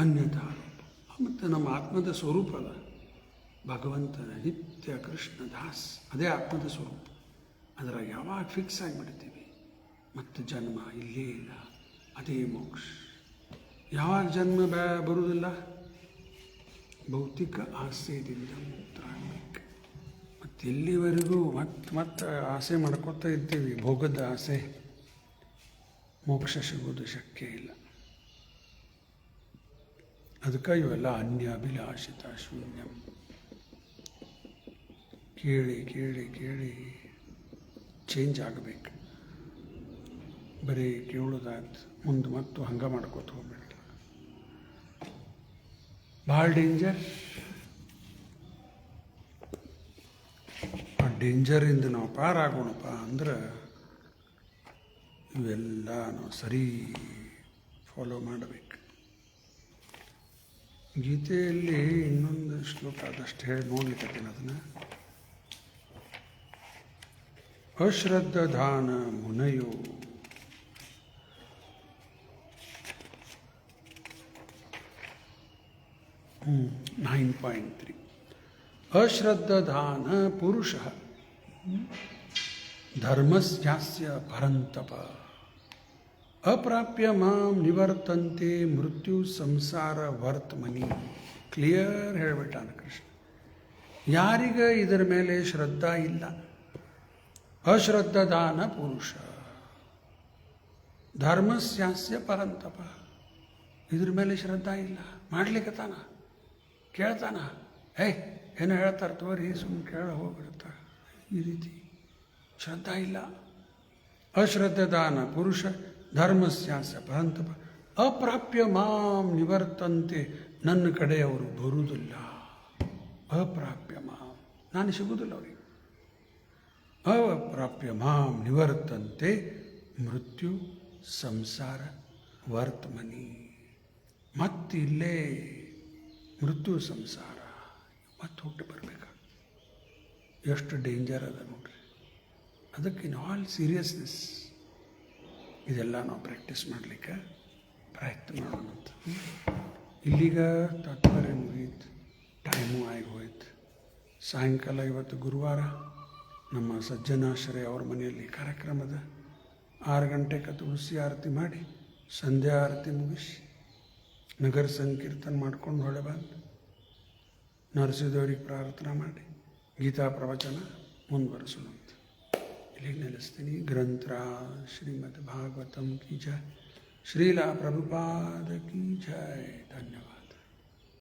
ಅನ್ಯತಾ ರೂಪ. ಮತ್ತು ನಮ್ಮ ಆತ್ಮದ ಸ್ವರೂಪ ಅದ ಭಗವಂತನ ನಿತ್ಯ ಕೃಷ್ಣ ದಾಸ್, ಅದೇ ಆತ್ಮದ ಸ್ವರೂಪ. ಅದ್ರಾಗ ಯಾವಾಗ ಫಿಕ್ಸ್ ಆಗಿಬಿಡ್ತೀವಿ ಮತ್ತು ಜನ್ಮ ಇಲ್ಲೇ ಇಲ್ಲ, ಅದೇ ಮೋಕ್ಷ. ಯಾವಾಗ ಜನ್ಮ ಬರುವುದಿಲ್ಲ? ಭೌತಿಕ ಆಸೆಯಿಂದ ಮುಕ್ತರಾಗಬೇಕು. ಮತ್ತು ಎಲ್ಲಿವರೆಗೂ ಮತ್ತೆ ಆಸೆ ಮಾಡ್ಕೊತಾ ಇರ್ತೀವಿ, ಭೋಗದ ಆಸೆ, ಮೋಕ್ಷ ಸಿಗೋದು ಶಕ್ಯ ಇಲ್ಲ. ಅದಕ್ಕೆ ಇವೆಲ್ಲ ಅನ್ಯಾಭಿಲಾಷಿತ ಶೂನ್ಯಂ. ಕೇಳಿ ಕೇಳಿ ಕೇಳಿ ಚೇಂಜ್ ಆಗಬೇಕು. ಬರೀ ಕೇಳೋದಾಯ್ತು, ಮುಂದೆ ಮತ್ತು ಹಂಗೆ ಮಾಡ್ಕೋತ ಹೋಗ್ಬೇಡ್ರಿ. ಭಾಳ ಡೇಂಜರ್. ಆ ಡೇಂಜರಿಂದ ನಾವು ಪಾರಾಗೋಣಪ್ಪ ಅಂದ್ರೆ ಇವೆಲ್ಲ ನಾವು ಸರಿ ಫಾಲೋ ಮಾಡಬೇಕು. ಗೀತೆಯಲ್ಲಿ ಇನ್ನೊಂದು ಶ್ಲೋಕ ಅದಷ್ಟು ಹೇಳಿ ನೋಡ್ಲಿಕ್ಕತ್ತೀನಿ ಅದನ್ನು. ಅಶ್ರದ್ಧಾನ ಮುನಯೋ 9.3 ಅಶ್ರದ್ಧಾನ ಪುರುಷ ಧರ್ಮಸ್ಯಾಸ್ಯ ಪರಂತಪ ಅಪ್ರಾಪ್ಯ ಮಾಂ ನಿವರ್ತಂತೆ ಮೃತ್ಯು ಸಂಸಾರ ವರ್ತಮನಿ. ಕ್ಲಿಯರ್ ಹೇಳಿಬಿಟ್ಟಾನ ಕೃಷ್ಣ. ಯಾರಿಗ ಇದರ ಮೇಲೆ ಶ್ರದ್ಧಾ ಇಲ್ಲ, ಅಶ್ರದ್ಧಾನ ಪುರುಷ ಧರ್ಮಸ್ಯಾಸ್ಯ ಪರಂತಪ, ಇದ್ರ ಮೇಲೆ ಶ್ರದ್ಧಾ ಇಲ್ಲ, ಮಾಡ್ಲಿಕ್ಕತ್ತಾನ, ಕೇಳ್ತಾನ, ಏನೋ ಹೇಳ್ತಾರೆ ತೋರಿ ಸುಮ್ಮನೆ ಕೇಳ ಹೋಗ್ಬಿಡ್ತಾರೆ. ಈ ರೀತಿ ಶ್ರದ್ಧಾ ಇಲ್ಲ. ಅಶ್ರದ್ಧಾನ ಪುರುಷ ಧರ್ಮಸ್ಯಾಸ್ಯ ಪರಂತಪ ಅಪ್ರಾಪ್ಯ ಮಾಂ ನಿವರ್ತಂತೆ, ನನ್ನ ಕಡೆ ಅವರು ಬರುವುದಿಲ್ಲ. ಅಪ್ರಾಪ್ಯ ಮಾಂ, ನಾನು ಸಿಗುವುದಿಲ್ಲ ಅವರಿಗೆ. ಅಪ್ರಾಪ್ಯ ಮಾಂ ನಿವರ್ತಂತೆ ಮೃತ್ಯು ಸಂಸಾರ ವರ್ತಮನಿ. ಮತ್ತಿಲ್ಲೇ ಮೃತ್ಯು ಸಂಸಾರ ಮತ್ತೆ ಹುಟ್ಟು ಬರಬೇಕು. ಎಷ್ಟು ಡೇಂಜರ್ ಅದ ನೋಡ್ರಿ. ಅದಕ್ಕೆ ಇನ್ ಆಲ್ ಸೀರಿಯಸ್ನೆಸ್ ಇದೆಲ್ಲ ನಾವು ಪ್ರಾಕ್ಟೀಸ್ ಮಾಡಲಿಕ್ಕೆ ಪ್ರಯತ್ನ ಮಾಡೋಣಂತ. ಇಲ್ಲಿಗ ತಾತ್ಪರ್ಯ ಮುಗೀತು, ಟೈಮು ಆಗಿ ಹೋಯ್ತು. ಸಾಯಂಕಾಲ ಇವತ್ತು ಗುರುವಾರ ನಮ್ಮ ಸಜ್ಜನಾಶ್ರಯ ಅವ್ರ ಮನೆಯಲ್ಲಿ ಕಾರ್ಯಕ್ರಮದ 6 ಗಂಟೆಗೆ ತುಳಸಿ ಆರತಿ ಮಾಡಿ ಸಂಧ್ಯಾ ಆರತಿ ಮುಗಿಸಿ ನಗರ ಸಂಕೀರ್ತನ ಮಾಡ್ಕೊಂಡು ಹೊಳೆ ಬಂದು ನರಸಿಂಹದೇವರಿಗೆ ಪ್ರಾರ್ಥನಾ ಮಾಡಿ ಗೀತಾ ಪ್ರವಚನ ಮುಂದುವರಿಸೋಣಂತ. ಇಲ್ಲಿಗೆ ನಿಲ್ಲಿಸ್ತೀನಿ. ಗ್ರಂಥರಾಜ್ ಶ್ರೀಮದ್ ಭಾಗವತಂ ಕಿ ಜಯ, ಶ್ರೀಲಾ ಪ್ರಭುಪಾದ ಕಿ ಜಯ. ಧನ್ಯವಾದ.